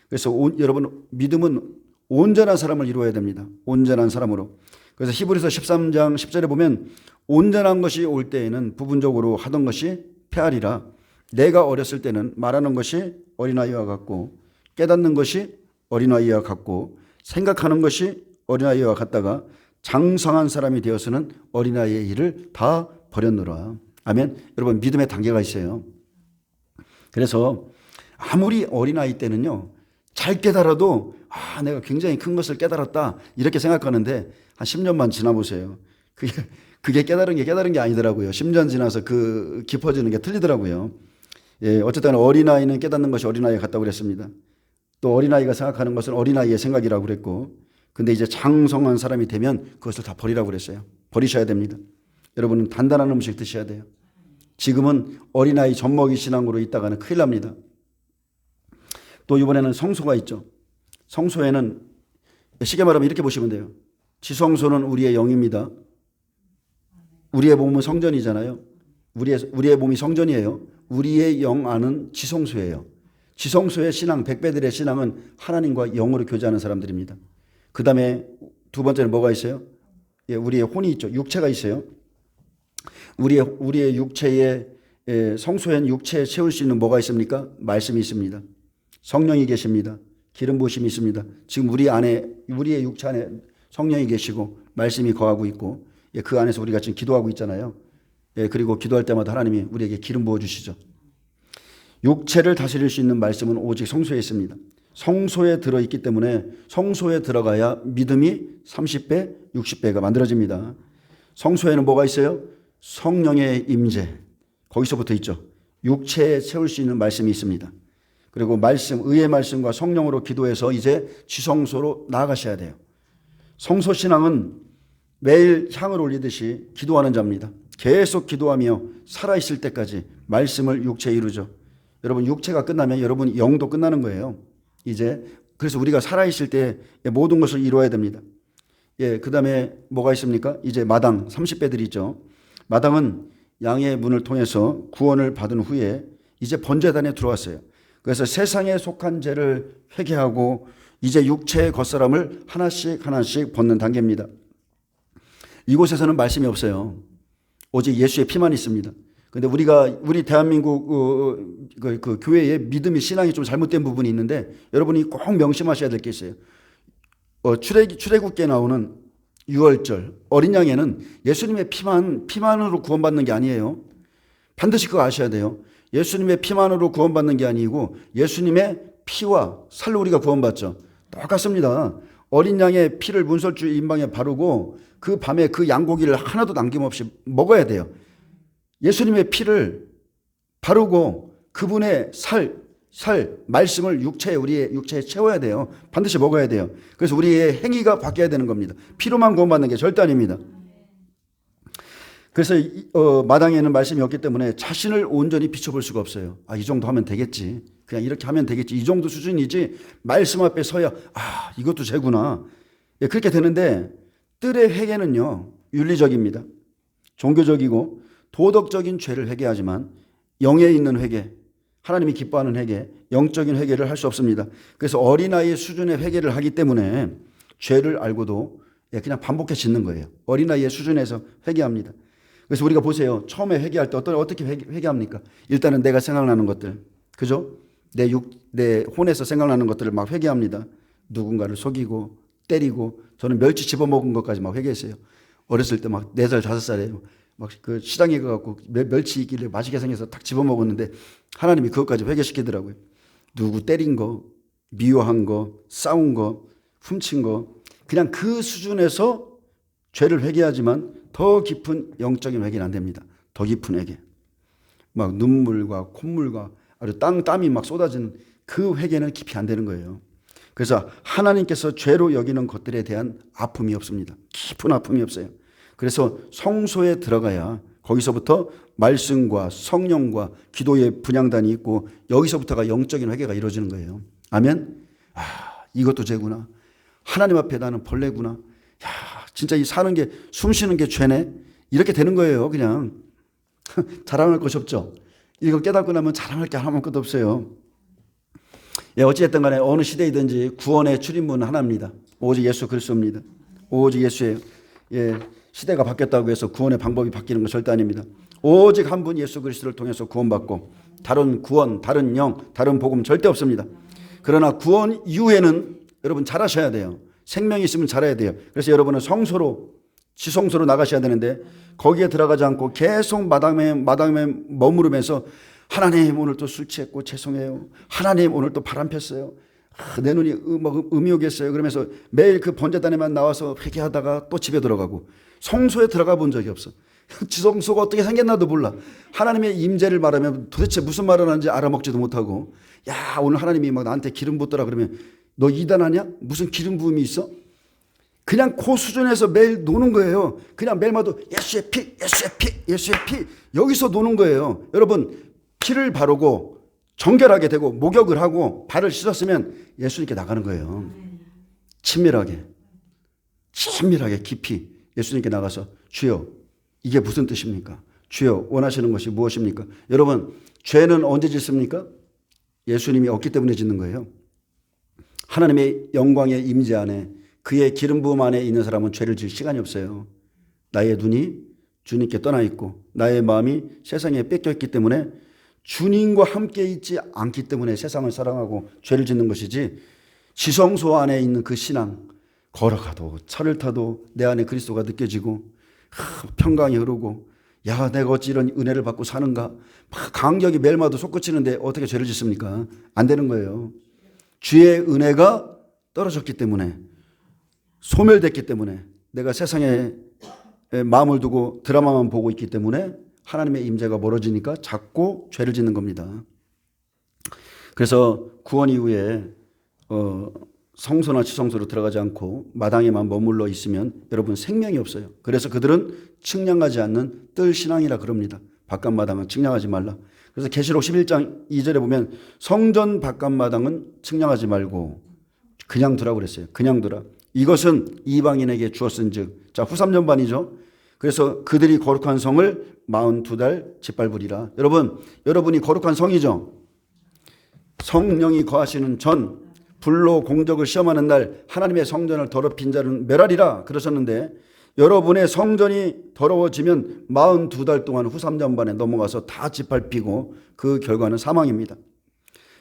그래서 여러분 믿음은 온전한 사람을 이루어야 됩니다. 온전한 사람으로. 그래서 히브리서 13장 10절에 보면 온전한 것이 올 때에는 부분적으로 하던 것이 폐하리라. 내가 어렸을 때는 말하는 것이 어린아이와 같고 깨닫는 것이 어린아이와 같고 생각하는 것이 어린아이와 같다가 장성한 사람이 되어서는 어린아이의 일을 다 버렸노라. 아멘. 여러분 믿음의 단계가 있어요. 그래서 아무리 어린아이 때는요. 잘 깨달아도 내가 굉장히 큰 것을 깨달았다 이렇게 생각하는데 한 10년만 지나보세요. 그게 깨달은 게 아니더라고요. 10년 지나서 그 깊어지는 게 틀리더라고요. 어쨌든 어린아이는 깨닫는 것이 어린아이가 같다고 그랬습니다. 또 어린아이가 생각하는 것은 어린아이의 생각이라고 그랬고 근데 이제 장성한 사람이 되면 그것을 다 버리라고 그랬어요. 버리셔야 됩니다. 여러분은 단단한 음식 드셔야 돼요. 지금은 어린아이 젖먹이 신앙으로 있다가는 큰일 납니다. 또 이번에는 성소가 있죠. 성소에는 쉽게 말하면 이렇게 보시면 돼요. 지성소는 우리의 영입니다. 우리의 몸은 성전이잖아요. 우리의 몸이 성전이에요. 우리의 영 안은 지성소예요. 지성소의 신앙, 100배들의 신앙은 하나님과 영으로 교제하는 사람들입니다. 그 다음에 두 번째는 뭐가 있어요? 우리의 혼이 있죠. 육체가 있어요. 우리의 육체에 성소엔 육체에 채울 수 있는 뭐가 있습니까? 말씀이 있습니다. 성령이 계십니다. 기름 부으심이 있습니다. 지금 우리의 육체 안에 성령이 계시고 말씀이 거하고 있고 그 안에서 우리가 지금 기도하고 있잖아요. 그리고 기도할 때마다 하나님이 우리에게 기름 부어주시죠. 육체를 다스릴 수 있는 말씀은 오직 성소에 있습니다. 성소에 들어있기 때문에 성소에 들어가야 믿음이 30배, 60배가 만들어집니다. 성소에는 뭐가 있어요? 성령의 임재. 거기서부터 있죠. 육체에 채울 수 있는 말씀이 있습니다. 그리고 의의 말씀과 성령으로 기도해서 이제 지성소로 나아가셔야 돼요. 성소신앙은 매일 향을 올리듯이 기도하는 자입니다. 계속 기도하며 살아있을 때까지 말씀을 육체에 이루죠. 여러분 육체가 끝나면 여러분 영도 끝나는 거예요. 이제 그래서 우리가 살아있을 때 모든 것을 이루어야 됩니다. 그 다음에 뭐가 있습니까? 이제 마당 30배들이 있죠. 마당은 양의 문을 통해서 구원을 받은 후에 이제 번제단에 들어왔어요. 그래서 세상에 속한 죄를 회개하고 이제 육체의 겉사람을 하나씩 벗는 단계입니다. 이곳에서는 말씀이 없어요. 오직 예수의 피만 있습니다. 근데 우리 대한민국 그 교회의 믿음이 신앙이 좀 잘못된 부분이 있는데 여러분이 꼭 명심하셔야 될 게 있어요. 출애굽기에 나오는 유월절 어린 양에는 예수님의 피만으로 구원받는 게 아니에요. 반드시 그거 아셔야 돼요. 예수님의 피만으로 구원받는 게 아니고 예수님의 피와 살로 우리가 구원받죠. 똑같습니다. 어린 양의 피를 문설주 임방에 바르고 그 밤에 그 양고기를 하나도 남김없이 먹어야 돼요. 예수님의 피를 바르고 그분의 말씀을 우리의 육체에 채워야 돼요. 반드시 먹어야 돼요. 그래서 우리의 행위가 바뀌어야 되는 겁니다. 피로만 구원받는 게 절대 아닙니다. 그래서 마당에는 말씀이 없기 때문에 자신을 온전히 비춰볼 수가 없어요. 이 정도 하면 되겠지. 그냥 이렇게 하면 되겠지. 이 정도 수준이지. 말씀 앞에 서야 이것도 죄구나. 그렇게 되는데 뜰의 회개는요. 윤리적입니다. 종교적이고 도덕적인 죄를 회개하지만 영에 있는 회개, 하나님이 기뻐하는 회개, 영적인 회개를 할 수 없습니다. 그래서 어린아이의 수준의 회개를 하기 때문에 죄를 알고도 그냥 반복해 짓는 거예요. 어린아이의 수준에서 회개합니다. 그래서 우리가 보세요. 처음에 회개할 때 어떻게 회개합니까? 일단은 내가 생각나는 것들, 그죠? 내 혼에서 생각나는 것들을 막 회개합니다. 누군가를 속이고 때리고 저는 멸치 집어먹은 것까지 막 회개했어요. 어렸을 때 막 4살, 5살에 막 그 시장에 가갖고 멸치 있길래 맛있게 생겨서 딱 집어먹었는데 하나님이 그것까지 회개시키더라고요. 누구 때린 거, 미워한 거, 싸운 거, 훔친 거 그냥 그 수준에서 죄를 회개하지만 더 깊은 영적인 회개는 안 됩니다. 더 깊은 회개. 막 눈물과 콧물과 아주 땀이 막 쏟아지는 그 회개는 깊이 안 되는 거예요. 그래서 하나님께서 죄로 여기는 것들에 대한 아픔이 없습니다. 깊은 아픔이 없어요. 그래서 성소에 들어가야 거기서부터 말씀과 성령과 기도의 분향단이 있고 여기서부터가 영적인 회개가 이루어지는 거예요. 아멘. 이것도 죄구나. 하나님 앞에 나는 벌레구나. 진짜 이 사는 게 숨 쉬는 게 죄네. 이렇게 되는 거예요. 그냥 자랑할 것이 없죠. 이거 깨닫고 나면 자랑할 게 하나만큼도 없어요. 어찌됐든 간에 어느 시대이든지 구원의 출입문은 하나입니다. 오직 예수 그리스도입니다. 오직 예수예요. 시대가 바뀌었다고 해서 구원의 방법이 바뀌는 건 절대 아닙니다. 오직 한 분 예수 그리스도를 통해서 구원받고 다른 구원, 다른 영, 다른 복음 절대 없습니다. 그러나 구원 이후에는 여러분 잘하셔야 돼요. 생명이 있으면 잘해야 돼요. 그래서 여러분은 지성소로 나가셔야 되는데 거기에 들어가지 않고 계속 마당에 머무르면서 하나님 오늘 또 술 취했고 죄송해요. 하나님 오늘 또 바람 폈어요. 내 눈이 음이 오겠어요. 그러면서 매일 그 번제단에만 나와서 회개하다가 또 집에 들어가고 성소에 들어가 본 적이 없어. 지성소가 어떻게 생겼나도 몰라. 하나님의 임재를 말하면 도대체 무슨 말을 하는지 알아먹지도 못하고 오늘 하나님이 막 나한테 기름 붓더라 그러면 너 이단하냐? 무슨 기름 부음이 있어? 그냥 그 수준에서 매일 노는 거예요. 그냥 매일마다 예수의 피, 예수의 피, 예수의 피 여기서 노는 거예요. 여러분 피를 바르고 정결하게 되고 목욕을 하고 발을 씻었으면 예수님께 나가는 거예요. 친밀하게 깊이 예수님께 나가서 주여 이게 무슨 뜻입니까? 주여 원하시는 것이 무엇입니까? 여러분 죄는 언제 짓습니까? 예수님이 없기 때문에 짓는 거예요. 하나님의 영광의 임재 안에 그의 기름 부음 안에 있는 사람은 죄를 지을 시간이 없어요. 나의 눈이 주님께 떠나 있고 나의 마음이 세상에 뺏겨 있기 때문에 주님과 함께 있지 않기 때문에 세상을 사랑하고 죄를 짓는 것이지 지성소 안에 있는 그 신앙 걸어가도 차를 타도 내 안에 그리스도가 느껴지고 평강이 흐르고 내가 어찌 이런 은혜를 받고 사는가 막 감격이 매일마다 솟구치는데 어떻게 죄를 짓습니까? 안 되는 거예요. 주의 은혜가 떨어졌기 때문에 소멸됐기 때문에 내가 세상에 마음을 두고 드라마만 보고 있기 때문에 하나님의 임재가 멀어지니까 자꾸 죄를 짓는 겁니다. 그래서 구원 이후에 성소나 지성소로 들어가지 않고 마당에만 머물러 있으면 여러분 생명이 없어요. 그래서 그들은 측량하지 않는 뜰 신앙이라 그럽니다. 바깥 마당은 측량하지 말라. 그래서 계시록 11장 2절에 보면 성전 바깥 마당은 측량하지 말고 그냥 두라고 그랬어요. 그냥 두라. 이것은 이방인에게 주었은즉 후삼년반이죠. 그래서 그들이 거룩한 성을 42달 짓밟으리라. 여러분이 거룩한 성이죠. 성령이 거하시는 전 불로 공적을 시험하는 날 하나님의 성전을 더럽힌 자는 멸하리라 그러셨는데 여러분의 성전이 더러워지면 42달 동안 후삼전반에 넘어가서 다 짓밟히고 그 결과는 사망입니다.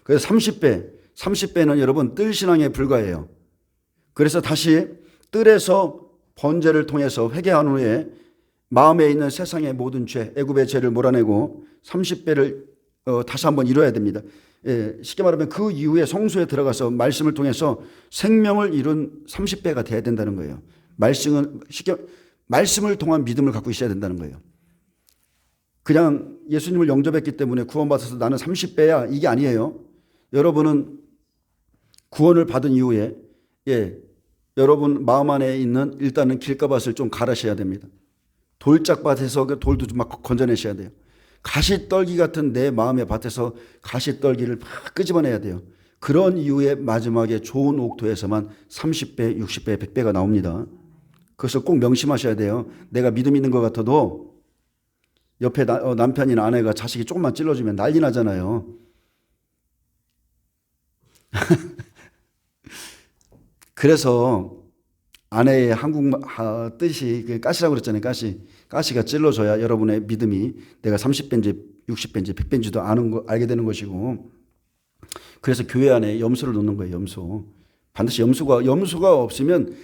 그래서 30배는 여러분 뜰신앙에 불과해요. 그래서 다시 뜰에서 번제를 통해서 회개한 후에 마음에 있는 세상의 모든 죄, 애굽의 죄를 몰아내고 30배를 다시 한번 이뤄야 됩니다. 쉽게 말하면 그 이후에 성소에 들어가서 말씀을 통해서 생명을 이룬 30배가 돼야 된다는 거예요. 말씀을 통한 믿음을 갖고 있어야 된다는 거예요. 그냥 예수님을 영접했기 때문에 구원받아서 나는 30배야 이게 아니에요. 여러분은 구원을 받은 이후에 여러분 마음 안에 있는 일단은 길가밭을 좀 갈아셔야 됩니다. 돌짝밭에서 그 돌도 좀 막 건져내셔야 돼요. 가시떨기 같은 내 마음의 밭에서 가시떨기를 막 끄집어내야 돼요. 그런 이후에 마지막에 좋은 옥토에서만 30배, 60배, 100배가 나옵니다. 그것을 꼭 명심하셔야 돼요. 내가 믿음 있는 것 같아도 옆에 남편이나 아내가 자식이 조금만 찔러주면 난리 나잖아요. 그래서 아내의 한국 뜻이 가시라고 그랬잖아요. 가시가 찔러줘야 여러분의 믿음이 내가 30배인지 60배인지 100배인지도 알게 되는 것이고, 그래서 교회 안에 염소를 놓는 거예요. 염소. 반드시 염소가 없으면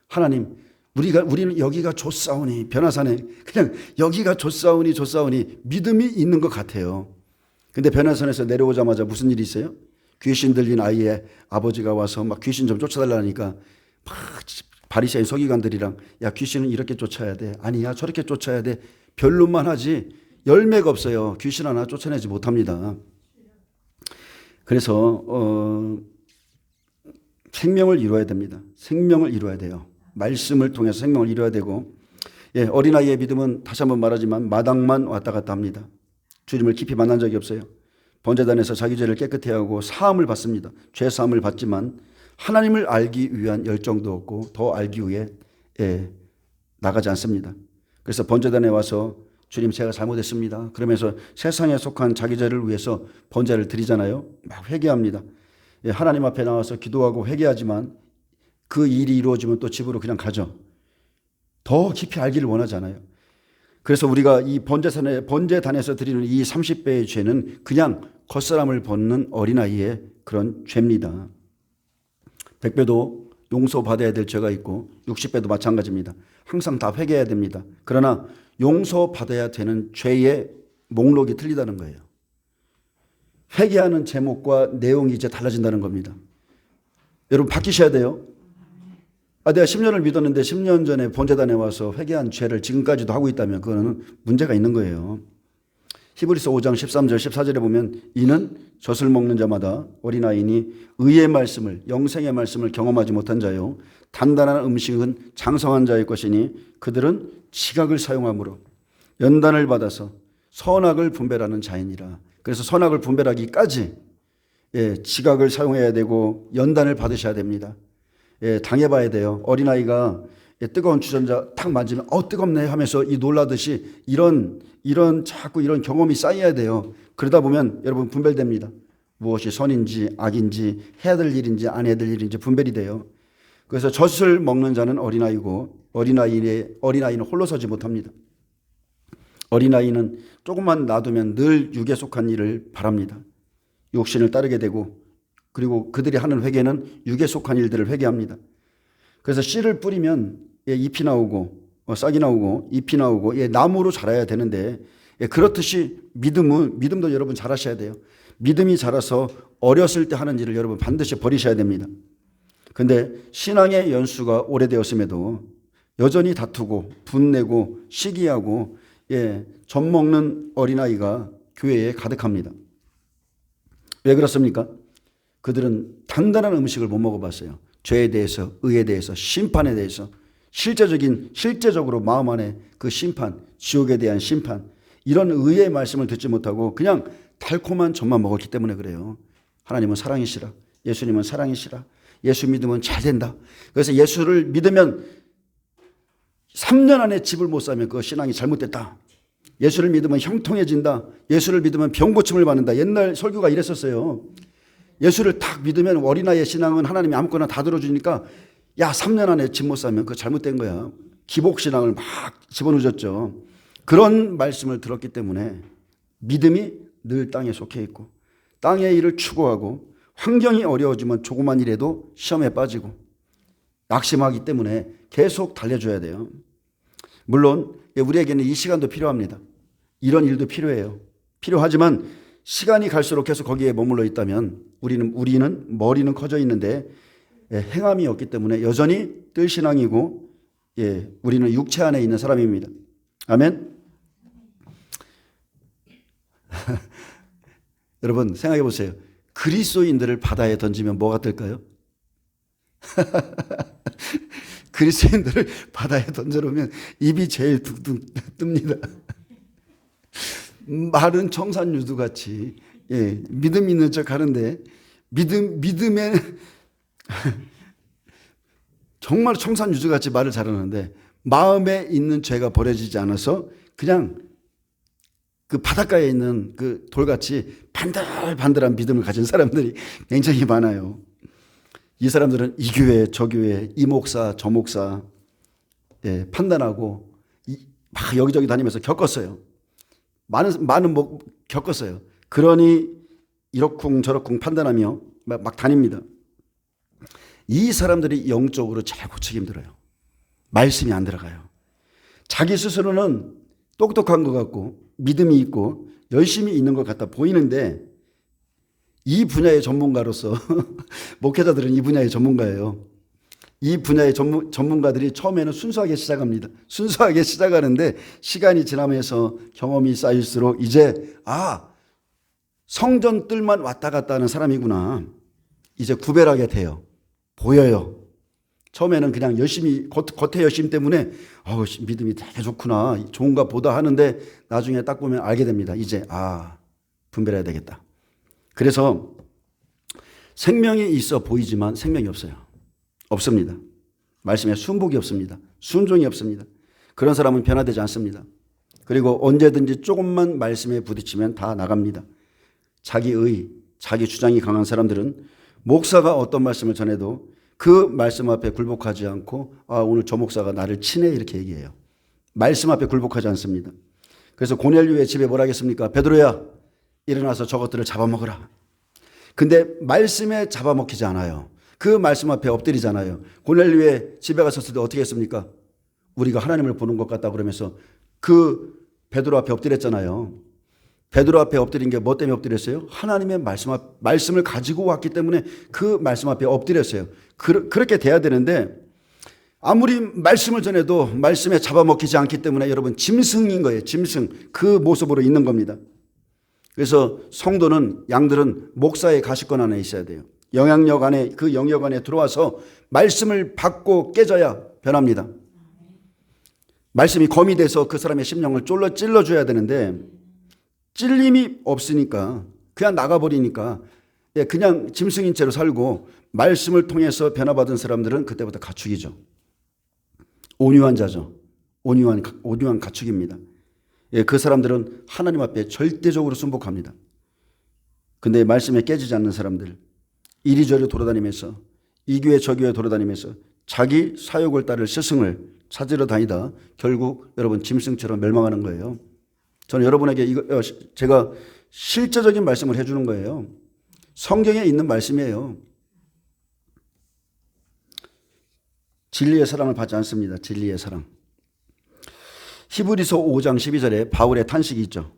하나님 우리는 여기가 좋사오니 변화산에 그냥 여기가 좋사오니 믿음이 있는 것 같아요. 근데 변화산에서 내려오자마자 무슨 일이 있어요? 귀신 들린 아이의 아버지가 와서 막 귀신 좀 쫓아달라니까 막 바리새인 서기관들이랑 야 귀신은 이렇게 쫓아야 돼. 아니야 저렇게 쫓아야 돼. 변론만 하지 열매가 없어요. 귀신 하나 쫓아내지 못합니다. 그래서 생명을 이루어야 됩니다. 생명을 이루어야 돼요. 말씀을 통해서 생명을 이루어야 되고, 어린아이의 믿음은 다시 한번 말하지만 마당만 왔다 갔다 합니다. 주님을 깊이 만난 적이 없어요. 번제단에서 자기 죄를 깨끗해 하고 사함을 받습니다. 죄 사함을 받지만 하나님을 알기 위한 열정도 없고 더 알기 위해 나가지 않습니다. 그래서 번제단에 와서 주님 제가 잘못했습니다. 그러면서 세상에 속한 자기 죄를 위해서 번제를 드리잖아요. 막 회개합니다. 하나님 앞에 나와서 기도하고 회개하지만 그 일이 이루어지면 또 집으로 그냥 가죠. 더 깊이 알기를 원하잖아요. 그래서 우리가 이 번제단에서 드리는 이 30배의 죄는 그냥 겉사람을 벗는 어린아이의 그런 죄입니다. 100배도 용서받아야 될 죄가 있고 60배도 마찬가지입니다. 항상 다 회개해야 됩니다. 그러나 용서받아야 되는 죄의 목록이 틀리다는 거예요. 회개하는 제목과 내용이 이제 달라진다는 겁니다. 여러분 바뀌셔야 돼요. 내가 10년을 믿었는데 10년 전에 번제단에 와서 회개한 죄를 지금까지도 하고 있다면 그거는 문제가 있는 거예요. 히브리서 5장 13절 14절에 보면 이는 젖을 먹는 자마다 어린아이니 의의 말씀을 영생의 말씀을 경험하지 못한 자요 단단한 음식은 장성한 자의 것이니 그들은 지각을 사용함으로 연단을 받아서 선악을 분별하는 자이니라. 그래서 선악을 분별하기까지 지각을 사용해야 되고 연단을 받으셔야 됩니다. 당해봐야 돼요. 어린아이가 뜨거운 주전자 탁 만지면 뜨겁네 하면서 놀라듯이 이런 자꾸 이런 경험이 쌓여야 돼요. 그러다 보면 여러분 분별됩니다. 무엇이 선인지 악인지 해야 될 일인지 안 해야 될 일인지 분별이 돼요. 그래서 젖을 먹는 자는 어린아이고 어린아이는 홀로 서지 못합니다. 어린아이는 조금만 놔두면 늘 육에 속한 일을 바랍니다. 욕심을 따르게 되고 그리고 그들이 하는 회개는 육에 속한 일들을 회개합니다. 그래서 씨를 뿌리면 잎이 나오고 싹이 나오고 잎이 나오고 나무로 자라야 되는데 그렇듯이 믿음도 여러분 잘하셔야 돼요. 믿음이 자라서 어렸을 때 하는 일을 여러분 반드시 버리셔야 됩니다. 그런데 신앙의 연수가 오래되었음에도 여전히 다투고 분내고 시기하고 젖먹는 어린아이가 교회에 가득합니다. 왜 그렇습니까? 그들은 단단한 음식을 못 먹어봤어요. 죄에 대해서, 의에 대해서, 심판에 대해서 실제적으로 마음 안에 그 심판, 지옥에 대한 심판, 이런 의의 말씀을 듣지 못하고 그냥 달콤한 젖만 먹었기 때문에 그래요. 하나님은 사랑이시라. 예수님은 사랑이시라. 예수 믿으면 잘 된다. 그래서 예수를 믿으면 3년 안에 집을 못 사면 그 신앙이 잘못됐다. 예수를 믿으면 형통해진다. 예수를 믿으면 병고침을 받는다. 옛날 설교가 이랬었어요. 예수를 딱 믿으면 어린아이의 신앙은 하나님이 아무거나 다 들어주니까 야, 3년 안에 집 못 사면 그거 잘못된 거야. 기복신앙을 막 집어넣으셨죠. 그런 말씀을 들었기 때문에 믿음이 늘 땅에 속해 있고 땅의 일을 추구하고 환경이 어려워지면 조그만 일에도 시험에 빠지고 낙심하기 때문에 계속 달려줘야 돼요. 물론 우리에게는 이 시간도 필요합니다. 이런 일도 필요해요. 필요하지만 시간이 갈수록 계속 거기에 머물러 있다면 우리는 머리는 커져 있는데 행함이 없기 때문에 여전히 뜰신앙이고 우리는 육체 안에 있는 사람입니다. 아멘. 여러분 생각해 보세요. 그리스도인들을 바다에 던지면 뭐가 뜰까요? 그리스도인들을 바다에 던져놓으면 입이 제일 둥둥 뜹니다. 말은 청산유두 같이 믿음 있는 척 하는데 믿음에 정말 청산유두 같이 말을 잘하는데 마음에 있는 죄가 버려지지 않아서 그냥 그 바닷가에 있는 그 돌같이 반들반들한 믿음을 가진 사람들이 굉장히 많아요. 이 사람들은 이 교회 저 교회 이 목사 저 목사 판단하고 막 여기저기 다니면서 겪었어요. 많은 겪었어요. 그러니 이러쿵 저러쿵 판단하며 막 다닙니다. 이 사람들이 영적으로 제일 고치기 힘들어요. 말씀이 안 들어가요. 자기 스스로는 똑똑한 것 같고 믿음이 있고 열심히 있는 것 같아 보이는데 이 분야의 전문가로서 목회자들은 이 분야의 전문가예요. 이 분야의 전문가들이 처음에는 순수하게 시작합니다. 순수하게 시작하는데 시간이 지나면서 경험이 쌓일수록 이제 성전 뜰만 왔다 갔다 하는 사람이구나. 이제 구별하게 돼요. 보여요. 처음에는 그냥 열심히 겉의 열심 때문에 믿음이 되게 좋구나. 좋은가 보다 하는데 나중에 딱 보면 알게 됩니다. 이제 분별해야 되겠다. 그래서 생명이 있어 보이지만 생명이 없어요. 없습니다. 말씀에 순복이 없습니다. 순종이 없습니다. 그런 사람은 변화되지 않습니다. 그리고 언제든지 조금만 말씀에 부딪히면 다 나갑니다. 자기 주장이 강한 사람들은 목사가 어떤 말씀을 전해도 그 말씀 앞에 굴복하지 않고 오늘 저 목사가 나를 치네 이렇게 얘기해요. 말씀 앞에 굴복하지 않습니다. 그래서 고넬료의 집에 뭐라 하겠습니까? 베드로야 일어나서 저것들을 잡아먹으라. 근데 말씀에 잡아먹히지 않아요. 그 말씀 앞에 엎드리잖아요. 고넬료의 집에 갔었을 때 어떻게 했습니까? 우리가 하나님을 보는 것 같다 그러면서 그 베드로 앞에 엎드렸잖아요. 베드로 앞에 엎드린 게 뭐 때문에 엎드렸어요? 하나님의 말씀을 가지고 왔기 때문에 그 말씀 앞에 엎드렸어요. 그렇게 돼야 되는데 아무리 말씀을 전해도 말씀에 잡아먹히지 않기 때문에 여러분 짐승인 거예요. 짐승. 그 모습으로 있는 겁니다. 그래서 성도는 양들은 목사의 가시권 안에 있어야 돼요. 영향력 안에 그 영역 안에 들어와서 말씀을 받고 깨져야 변합니다. 말씀이 검이 돼서 그 사람의 심령을 찔러줘야 되는데 찔림이 없으니까 그냥 나가버리니까 그냥 짐승인 채로 살고 말씀을 통해서 변화받은 사람들은 그때부터 가축이죠. 온유한 자죠. 온유한 가축입니다. 그 사람들은 하나님 앞에 절대적으로 순복합니다. 근데 말씀에 깨지지 않는 사람들 이리저리 돌아다니면서 이 교회 저 교회 돌아다니면서 자기 사욕을 따를 스승을 찾으러 다니다 결국 여러분 짐승처럼 멸망하는 거예요. 저는 여러분에게 제가 실제적인 말씀을 해주는 거예요. 성경에 있는 말씀이에요. 진리의 사랑을 받지 않습니다. 진리의 사랑. 히브리서 5장 12절에 바울의 탄식이 있죠.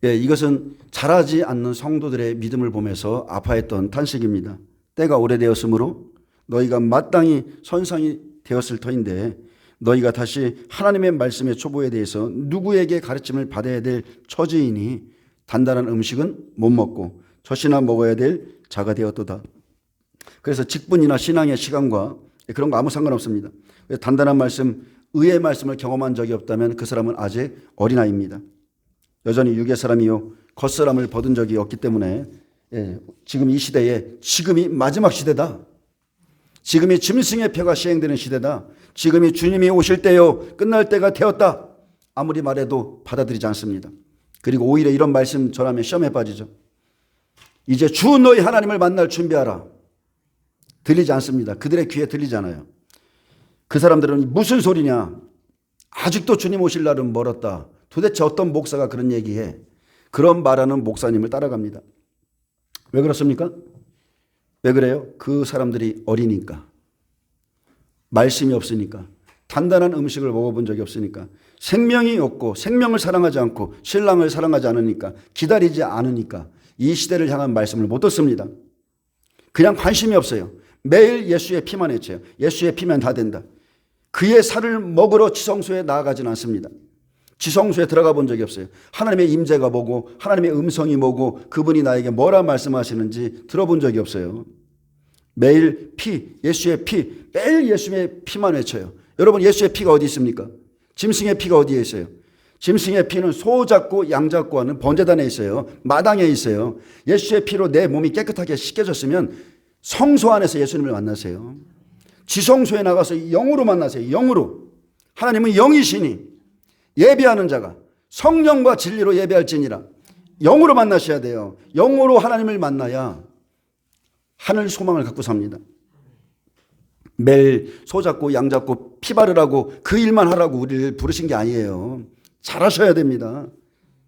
이것은 자라지 않는 성도들의 믿음을 보면서 아파했던 탄식입니다. 때가 오래되었으므로 너희가 마땅히 선상이 되었을 터인데 너희가 다시 하나님의 말씀의 초보에 대해서 누구에게 가르침을 받아야 될 처지이니 단단한 음식은 못 먹고 젖이나 먹어야 될 자가 되었도다. 그래서 직분이나 신앙의 시간과 그런 거 아무 상관없습니다. 단단한 말씀, 의의 말씀을 경험한 적이 없다면 그 사람은 아직 어린아이입니다. 여전히 육의 사람이요 겉사람을 벗은 적이 없기 때문에 지금 이 시대에 지금이 마지막 시대다. 지금이 짐승의 표가 시행되는 시대다. 지금이 주님이 오실 때요 끝날 때가 되었다. 아무리 말해도 받아들이지 않습니다. 그리고 오히려 이런 말씀 전하면 시험에 빠지죠. 이제 주 너희 하나님을 만날 준비하라. 들리지 않습니다. 그들의 귀에 들리지 않아요. 그 사람들은 무슨 소리냐? 아직도 주님 오실 날은 멀었다. 도대체 어떤 목사가 그런 얘기해? 그런 말하는 목사님을 따라갑니다. 왜 그렇습니까? 왜 그래요? 그 사람들이 어리니까. 말씀이 없으니까. 단단한 음식을 먹어본 적이 없으니까. 생명이 없고 생명을 사랑하지 않고 신랑을 사랑하지 않으니까, 기다리지 않으니까 이 시대를 향한 말씀을 못 듣습니다. 그냥 관심이 없어요. 매일 예수의 피만 외쳐요. 예수의 피면 다 된다. 그의 살을 먹으러 지성소에 나아가지는 않습니다. 지성소에 들어가 본 적이 없어요. 하나님의 임재가 뭐고 하나님의 음성이 뭐고 그분이 나에게 뭐라 말씀하시는지 들어본 적이 없어요. 매일 피, 예수의 피, 매일 예수의 피만 외쳐요. 여러분, 예수의 피가 어디 있습니까? 짐승의 피가 어디에 있어요? 짐승의 피는 소 잡고 양 잡고 하는 번제단에 있어요. 마당에 있어요. 예수의 피로 내 몸이 깨끗하게 씻겨졌으면 성소 안에서 예수님을 만나세요. 지성소에 나가서 영으로 만나세요. 영으로. 하나님은 영이시니 예배하는 자가 성령과 진리로 예배할지니라. 영으로 만나셔야 돼요. 영으로 하나님을 만나야 하늘 소망을 갖고 삽니다. 매일 소 잡고 양 잡고 피 바르라고 그 일만 하라고 우리를 부르신 게 아니에요. 잘하셔야 됩니다.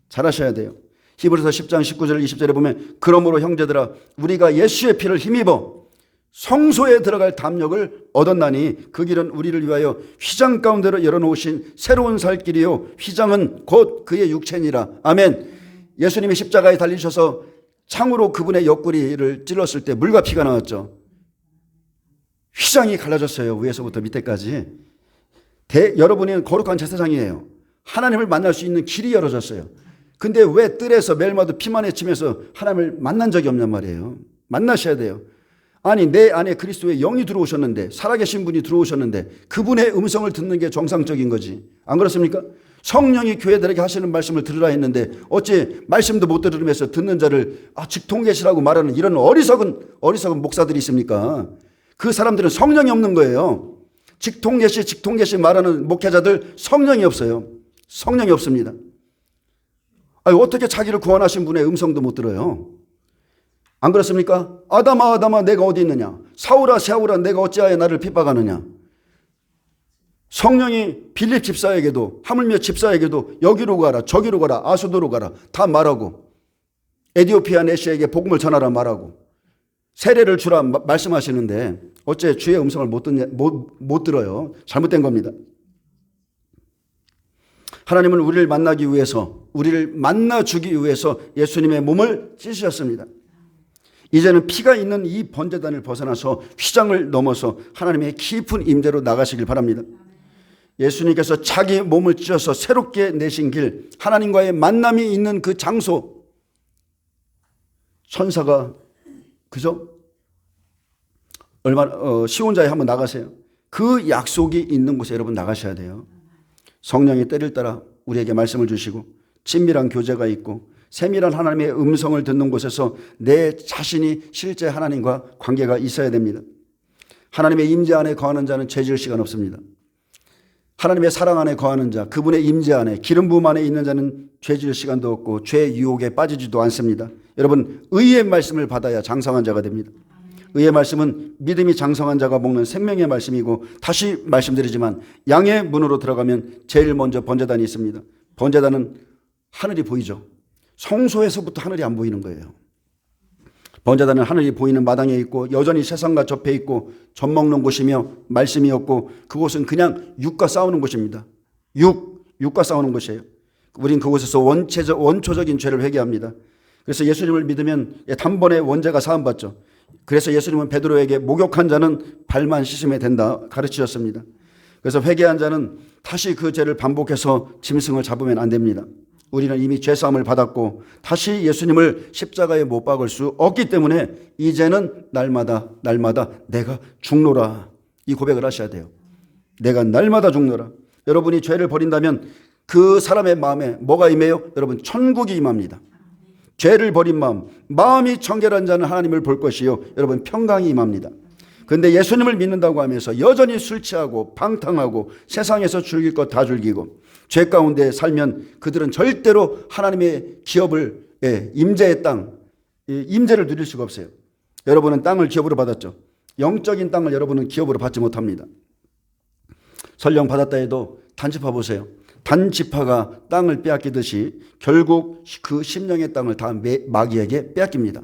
잘하셔야 돼요. 히브리서 10장 19절 20절에 보면 그러므로 형제들아 우리가 예수의 피를 힘입어 성소에 들어갈 담력을 얻었나니 그 길은 우리를 위하여 휘장 가운데로 열어놓으신 새로운 살 길이요 휘장은 곧 그의 육체니라. 아멘. 예수님이 십자가에 달리셔서 창으로 그분의 옆구리를 찔렀을 때 물과 피가 나왔죠. 휘장이 갈라졌어요. 위에서부터 밑에까지. 여러분이 거룩한 제사장이에요. 하나님을 만날 수 있는 길이 열어졌어요. 근데 왜 뜰에서 매일마다 피만 헤치면서 하나님을 만난 적이 없냔 말이에요. 만나셔야 돼요. 아니 내 안에 그리스도의 영이 들어오셨는데, 살아계신 분이 들어오셨는데 그분의 음성을 듣는 게 정상적인 거지. 안 그렇습니까? 성령이 교회들에게 하시는 말씀을 들으라 했는데 어째 말씀도 못 들으면서 듣는 자를 직통계시라고 말하는 이런 어리석은 목사들이 있습니까? 그 사람들은 성령이 없는 거예요. 직통계시 말하는 목회자들 성령이 없어요. 성령이 없습니다. 어떻게 자기를 구원하신 분의 음성도 못 들어요? 안 그렇습니까? 아담아 내가 어디 있느냐? 사울아 내가 어찌하여 나를 핍박하느냐? 성령이 빌립 집사에게도 하물며 집사에게도 여기로 가라 저기로 가라 아수도로 가라 다 말하고, 에디오피아 내시에게 복음을 전하라 말하고, 세례를 주라 말씀하시는데 어째 주의 음성을 못 들어요? 잘못된 겁니다. 하나님은 우리를 만나기 위해서, 우리를 만나주기 위해서 예수님의 몸을 찢으셨습니다. 이제는 피가 있는 이 번제단을 벗어나서 휘장을 넘어서 하나님의 깊은 임재로 나가시길 바랍니다. 예수님께서 자기 몸을 찢어서 새롭게 내신 길, 하나님과의 만남이 있는 그 장소, 천사가 그죠? 시온자에 한번 나가세요. 그 약속이 있는 곳에 여러분 나가셔야 돼요. 성령의 때를 따라 우리에게 말씀을 주시고 친밀한 교제가 있고 세밀한 하나님의 음성을 듣는 곳에서 내 자신이 실제 하나님과 관계가 있어야 됩니다. 하나님의 임재 안에 거하는 자는 죄 지을 시간 없습니다. 하나님의 사랑 안에 거하는 자, 그분의 임재 안에 기름 부음 안에 있는 자는 죄 지을 시간도 없고 죄 유혹에 빠지지도 않습니다. 여러분, 의의 말씀을 받아야 장성한 자가 됩니다. 의의 말씀은 믿음이 장성한 자가 먹는 생명의 말씀이고, 다시 말씀드리지만 양의 문으로 들어가면 제일 먼저 번제단이 있습니다. 번제단은 하늘이 보이죠. 성소에서부터 하늘이 안 보이는 거예요. 번제단은 하늘이 보이는 마당에 있고 여전히 세상과 접해 있고 젖먹는 곳이며 말씀이 없고, 그곳은 그냥 육과 싸우는 곳입니다. 육과 싸우는 곳이에요. 우린 그곳에서 원초적인 죄를 회개합니다. 그래서 예수님을 믿으면 단번에 원죄가 사함받죠. 그래서 예수님은 베드로에게 목욕한 자는 발만 씻으면 된다 가르치셨습니다. 그래서 회개한 자는 다시 그 죄를 반복해서 짐승을 잡으면 안 됩니다. 우리는 이미 죄사함을 받았고 다시 예수님을 십자가에 못 박을 수 없기 때문에 이제는 날마다 내가 죽노라, 이 고백을 하셔야 돼요. 내가 날마다 죽노라. 여러분이 죄를 버린다면 그 사람의 마음에 뭐가 임해요? 여러분, 천국이 임합니다. 죄를 버린 마음이 청결한 자는 하나님을 볼 것이요, 여러분, 평강이 임합니다. 그런데 예수님을 믿는다고 하면서 여전히 술 취하고 방탕하고 세상에서 즐길 것 다 즐기고 죄 가운데 살면 그들은 절대로 하나님의 기업을, 임재의 땅, 임재를 누릴 수가 없어요. 여러분은 땅을 기업으로 받았죠. 영적인 땅을 여러분은 기업으로 받지 못합니다. 설령 받았다 해도 단지파 보세요. 단지파가 땅을 빼앗기듯이 결국 그 심령의 땅을 다 마귀에게 빼앗깁니다.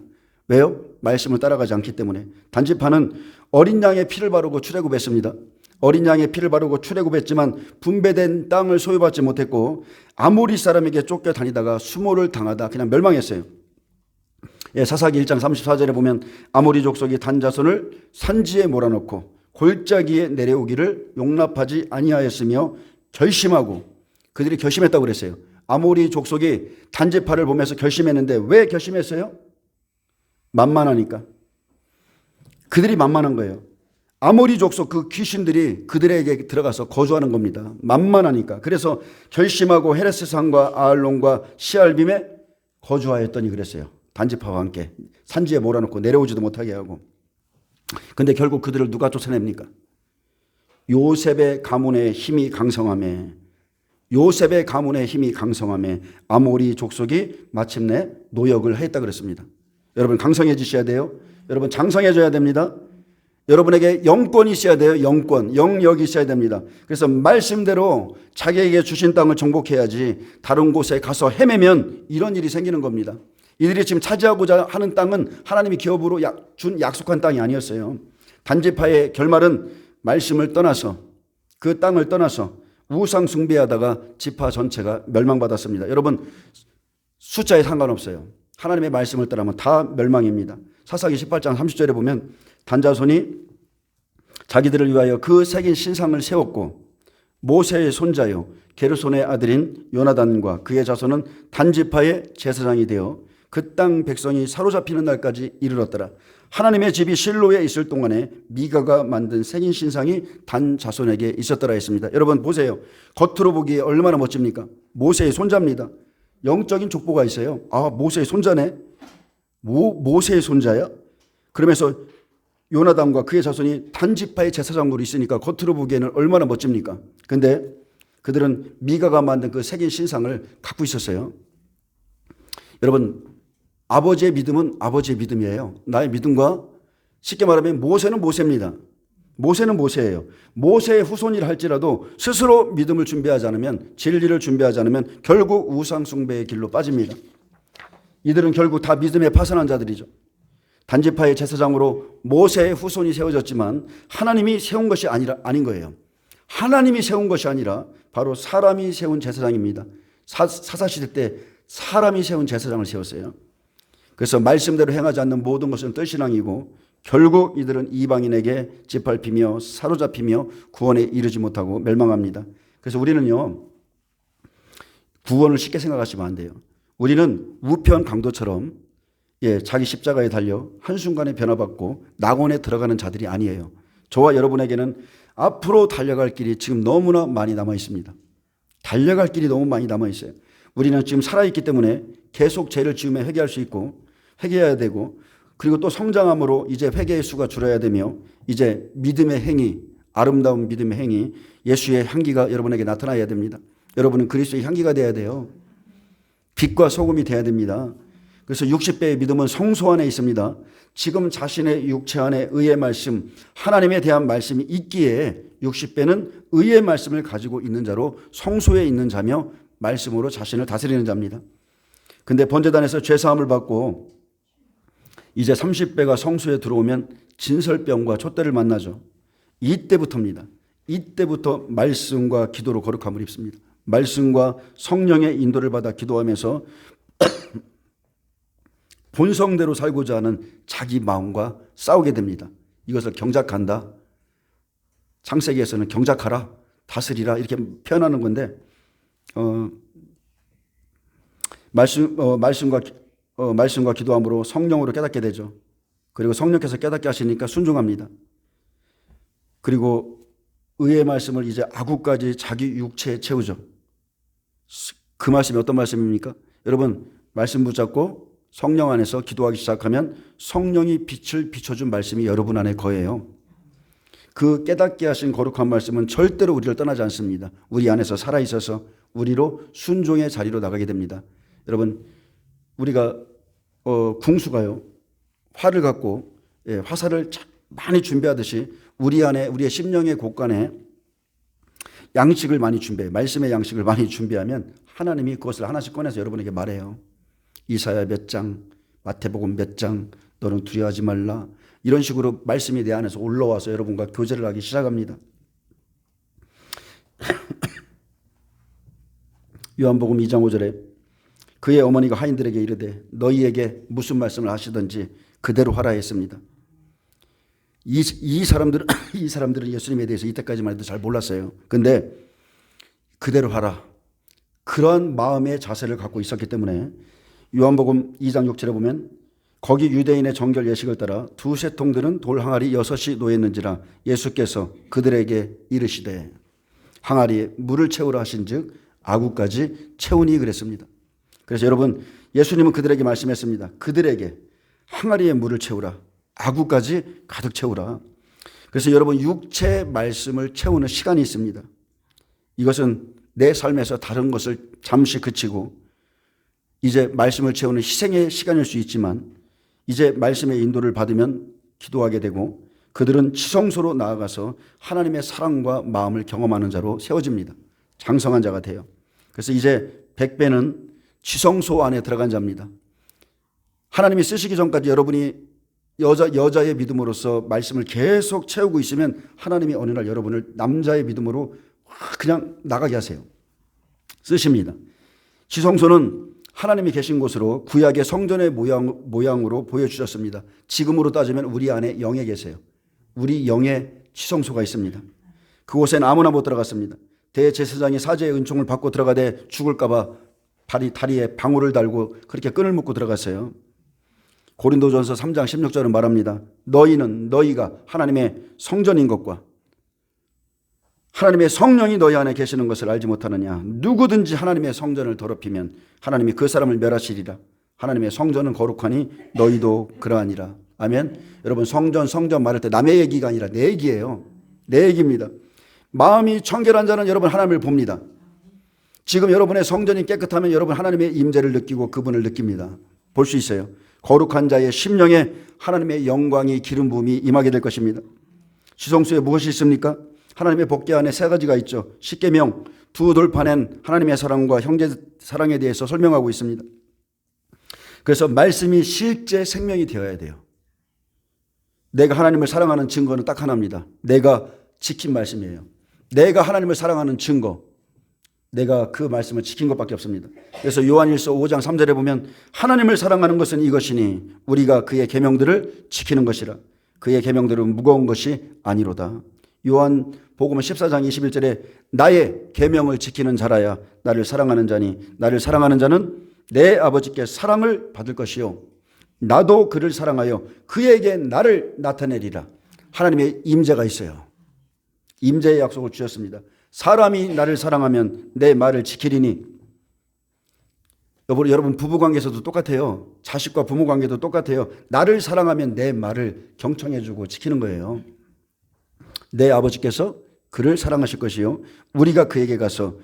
왜요? 말씀을 따라가지 않기 때문에. 단지파는 어린 양의 피를 바르고 출애굽했습니다. 어린 양의 피를 바르고 출애굽했지만 분배된 땅을 소유받지 못했고 아모리 사람에게 쫓겨다니다가 수모를 당하다 그냥 멸망했어요. 사사기 1장 34절에 보면 아모리 족속이 단 자손을 산지에 몰아넣고 골짜기에 내려오기를 용납하지 아니하였으며 결심하고, 그들이 결심했다고 그랬어요. 아모리 족속이 단지파를 보면서 결심했는데 왜 결심했어요? 만만하니까. 그들이 만만한 거예요. 아모리 족속 그 귀신들이 그들에게 들어가서 거주하는 겁니다. 만만하니까. 그래서 결심하고 헤레스산과 아알론과 시알빔에 거주하였더니 그랬어요. 단지파와 함께 산지에 몰아넣고 내려오지도 못하게 하고. 근데 결국 그들을 누가 쫓아냅니까? 요셉의 가문의 힘이 강성함에, 요셉의 가문의 힘이 강성함에 아모리 족속이 마침내 노역을 했다 그랬습니다. 여러분 강성해지셔야 돼요. 여러분 장성해져야 됩니다. 여러분에게 영권이 있어야 돼요. 영권, 영역이 있어야 됩니다. 그래서 말씀대로 자기에게 주신 땅을 정복해야지 다른 곳에 가서 헤매면 이런 일이 생기는 겁니다. 이들이 지금 차지하고자 하는 땅은 하나님이 기업으로 준 약속한 땅이 아니었어요. 단지파의 결말은 말씀을 떠나서, 그 땅을 떠나서 우상 숭배하다가 지파 전체가 멸망받았습니다. 여러분 숫자에 상관없어요. 하나님의 말씀을 따르면 다 멸망입니다. 사사기 18장 30절에 보면 단자손이 자기들을 위하여 그 새긴 신상을 세웠고 모세의 손자요 게르손의 아들인 요나단과 그의 자손은 단지파의 제사장이 되어 그 땅 백성이 사로잡히는 날까지 이르렀더라. 하나님의 집이 실로에 있을 동안에 미가가 만든 새긴 신상이 단 자손에게 있었더라 했습니다. 여러분 보세요. 겉으로 보기에 얼마나 멋집니까? 모세의 손자입니다. 영적인 족보가 있어요. 아, 모세의 손자네. 모세의 손자야? 그러면서 요나단과 그의 자손이 단지파의 제사장으로 있으니까 겉으로 보기에는 얼마나 멋집니까? 근데 그들은 미가가 만든 그 새긴 신상을 갖고 있었어요. 여러분 아버지의 믿음은 아버지의 믿음이에요. 나의 믿음과 쉽게 말하면 모세는 모세입니다. 모세는 모세예요. 모세의 후손이라 할지라도 스스로 믿음을 준비하지 않으면, 진리를 준비하지 않으면 결국 우상 숭배의 길로 빠집니다. 이들은 결국 다 믿음에 파산한 자들이죠. 단지파의 제사장으로 모세의 후손이 세워졌지만 하나님이 세운 것이 아닌 거예요. 하나님이 세운 것이 아니라 바로 사람이 세운 제사장입니다. 사사시대 때 사람이 세운 제사장을 세웠어요. 그래서 말씀대로 행하지 않는 모든 것은 뜰신앙이고 결국 이들은 이방인에게 짓밟히며 사로잡히며 구원에 이르지 못하고 멸망합니다. 그래서 우리는요, 구원을 쉽게 생각하시면 안 돼요. 우리는 우편 강도처럼 자기 십자가에 달려 한순간에 변화받고 낙원에 들어가는 자들이 아니에요. 저와 여러분에게는 앞으로 달려갈 길이 지금 너무나 많이 남아 있습니다. 달려갈 길이 너무 많이 남아 있어요. 우리는 지금 살아있기 때문에 계속 죄를 지으며 회개할 수 있고 회개해야 되고, 그리고 또 성장함으로 이제 회개의 수가 줄어야 되며 이제 믿음의 행위, 아름다운 믿음의 행위, 예수의 향기가 여러분에게 나타나야 됩니다. 여러분은 그리스도의 향기가 돼야 돼요. 빛과 소금이 돼야 됩니다. 그래서 60배의 믿음은 성소 안에 있습니다. 지금 자신의 육체 안에 의의 말씀, 하나님에 대한 말씀이 있기에 60배는 의의 말씀을 가지고 있는 자로 성소에 있는 자며 말씀으로 자신을 다스리는 자입니다. 근데 번제단에서 죄사함을 받고 이제 30배가 성소에 들어오면 진설병과 촛대를 만나죠. 이때부터입니다. 이때부터 말씀과 기도로 거룩함을 입습니다. 말씀과 성령의 인도를 받아 기도하면서 본성대로 살고자 하는 자기 마음과 싸우게 됩니다. 이것을 경작한다. 창세기에서는 경작하라, 다스리라 이렇게 표현하는 건데 말씀과 기도함으로 성령으로 깨닫게 되죠. 그리고 성령께서 깨닫게 하시니까 순종합니다. 그리고 의의 말씀을 이제 아구까지 자기 육체에 채우죠. 그 말씀이 어떤 말씀입니까? 여러분 말씀 붙잡고 성령 안에서 기도하기 시작하면 성령이 빛을 비춰준 말씀이 여러분 안에 거예요. 그 깨닫게 하신 거룩한 말씀은 절대로 우리를 떠나지 않습니다. 우리 안에서 살아있어서 우리로 순종의 자리로 나가게 됩니다. 여러분 우리가 궁수가요, 활을 갖고 화살을 많이 준비하듯이 우리 안에 우리의 심령의 곳간에 양식을 많이 준비해요. 말씀의 양식을 많이 준비하면 하나님이 그것을 하나씩 꺼내서 여러분에게 말해요. 이사야 몇 장, 마태복음 몇 장, 너는 두려워하지 말라. 이런 식으로 말씀이 내 안에서 올라와서 여러분과 교제를 하기 시작합니다. 요한복음 2장 5절에 그의 어머니가 하인들에게 이르되 너희에게 무슨 말씀을 하시든지 그대로 하라 했습니다. 이 사람들은 예수님에 대해서 이때까지만 해도 잘 몰랐어요. 근데 그대로 하라. 그런 마음의 자세를 갖고 있었기 때문에 요한복음 2장 6절에 보면 거기 유대인의 정결 예식을 따라 두세 통들은 돌 항아리 6이 놓였는지라 예수께서 그들에게 이르시되 항아리에 물을 채우라 하신즉 아구까지 채우니 그랬습니다. 그래서 여러분 예수님은 그들에게 말씀했습니다. 그들에게 항아리에 물을 채우라. 아구까지 가득 채우라. 그래서 여러분 육체 말씀을 채우는 시간이 있습니다. 이것은 내 삶에서 다른 것을 잠시 그치고 이제 말씀을 채우는 희생의 시간일 수 있지만 이제 말씀의 인도를 받으면 기도하게 되고 그들은 지성소로 나아가서 하나님의 사랑과 마음을 경험하는 자로 세워집니다. 장성한 자가 돼요. 그래서 이제 백배는 지성소 안에 들어간 자입니다. 하나님이 쓰시기 전까지 여러분이 여자의 믿음으로서 말씀을 계속 채우고 있으면 하나님이 어느 날 여러분을 남자의 믿음으로 그냥 나가게 하세요. 쓰십니다. 지성소는 하나님이 계신 곳으로 구약의 성전의 모양으로 보여주셨습니다. 지금으로 따지면 우리 안에 영에 계세요. 우리 영에 지성소가 있습니다. 그곳엔 아무나 못 들어갔습니다. 대제사장이 사제의 은총을 받고 들어가되 죽을까 봐 다리에 방울을 달고 그렇게 끈을 묶고 들어갔어요. 고린도전서 3장 16절은 말합니다. 너희가 하나님의 성전인 것과 하나님의 성령이 너희 안에 계시는 것을 알지 못하느냐. 누구든지 하나님의 성전을 더럽히면 하나님이 그 사람을 멸하시리라. 하나님의 성전은 거룩하니 너희도 그러하니라. 아멘. 여러분 성전 말할 때 남의 얘기가 아니라 내 얘기예요. 내 얘기입니다. 마음이 청결한 자는 여러분 하나님을 봅니다. 지금 여러분의 성전이 깨끗하면 여러분 하나님의 임재를 느끼고 그분을 느낍니다. 볼 수 있어요. 거룩한 자의 심령에 하나님의 영광이 기름 부음이 임하게 될 것입니다. 지성소에 무엇이 있습니까? 하나님의 법궤 안에 세 가지가 있죠. 십계명 두 돌판엔 하나님의 사랑과 형제 사랑에 대해서 설명하고 있습니다. 그래서 말씀이 실제 생명이 되어야 돼요. 내가 하나님을 사랑하는 증거는 딱 하나입니다. 내가 지킨 말씀이에요. 내가 하나님을 사랑하는 증거, 내가 그 말씀을 지킨 것밖에 없습니다. 그래서 요한일서 5장 3절에 보면 하나님을 사랑하는 것은 이것이니 우리가 그의 계명들을 지키는 것이라. 그의 계명들은 무거운 것이 아니로다. 요한복음 14장 21절에 나의 계명을 지키는 자라야 나를 사랑하는 자니 나를 사랑하는 자는 내 아버지께 사랑을 받을 것이요 나도 그를 사랑하여 그에게 나를 나타내리라. 하나님의 임재가 있어요. 임재의 약속을 주셨습니다. 사람이 나를 사랑하면 내 말을 지키리니. 여러분 부부관계에서도 똑같아요. 자식과 부모관계도 똑같아요. 나를 사랑하면 내 말을 경청해주고 지키는 거예요. 내 아버지께서 그를 사랑하실 것이요 우리가 그에게 가서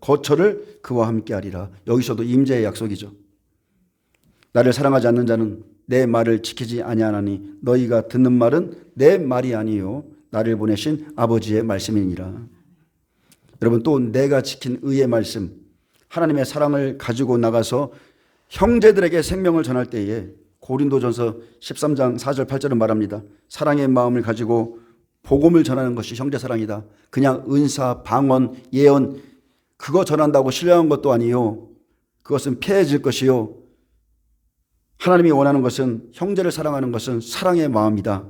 거처를 그와 함께 하리라. 여기서도 임재의 약속이죠. 나를 사랑하지 않는 자는 내 말을 지키지 아니하나니 너희가 듣는 말은 내 말이 아니요 나를 보내신 아버지의 말씀이니라. 여러분 또 내가 지킨 의의 말씀, 하나님의 사랑을 가지고 나가서 형제들에게 생명을 전할 때에 고린도전서 13장 4절 8절은 말합니다. 사랑의 마음을 가지고 복음을 전하는 것이 형제사랑이다. 그냥 은사, 방언, 예언 그거 전한다고 신뢰한 것도 아니요. 그것은 폐해질 것이요. 하나님이 원하는 것은 형제를 사랑하는 것은 사랑의 마음이다.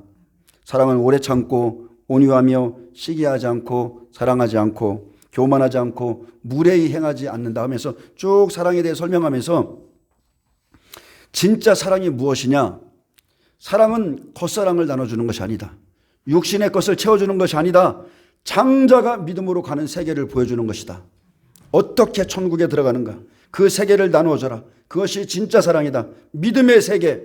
사랑은 오래 참고 온유하며 시기하지 않고 사랑하지 않고 교만하지 않고 무례히 행하지 않는다 하면서 쭉 사랑에 대해 설명하면서 진짜 사랑이 무엇이냐? 사랑은 겉사랑을 나눠주는 것이 아니다. 육신의 것을 채워주는 것이 아니다. 장자가 믿음으로 가는 세계를 보여주는 것이다. 어떻게 천국에 들어가는가? 그 세계를 나누어줘라. 그것이 진짜 사랑이다. 믿음의 세계,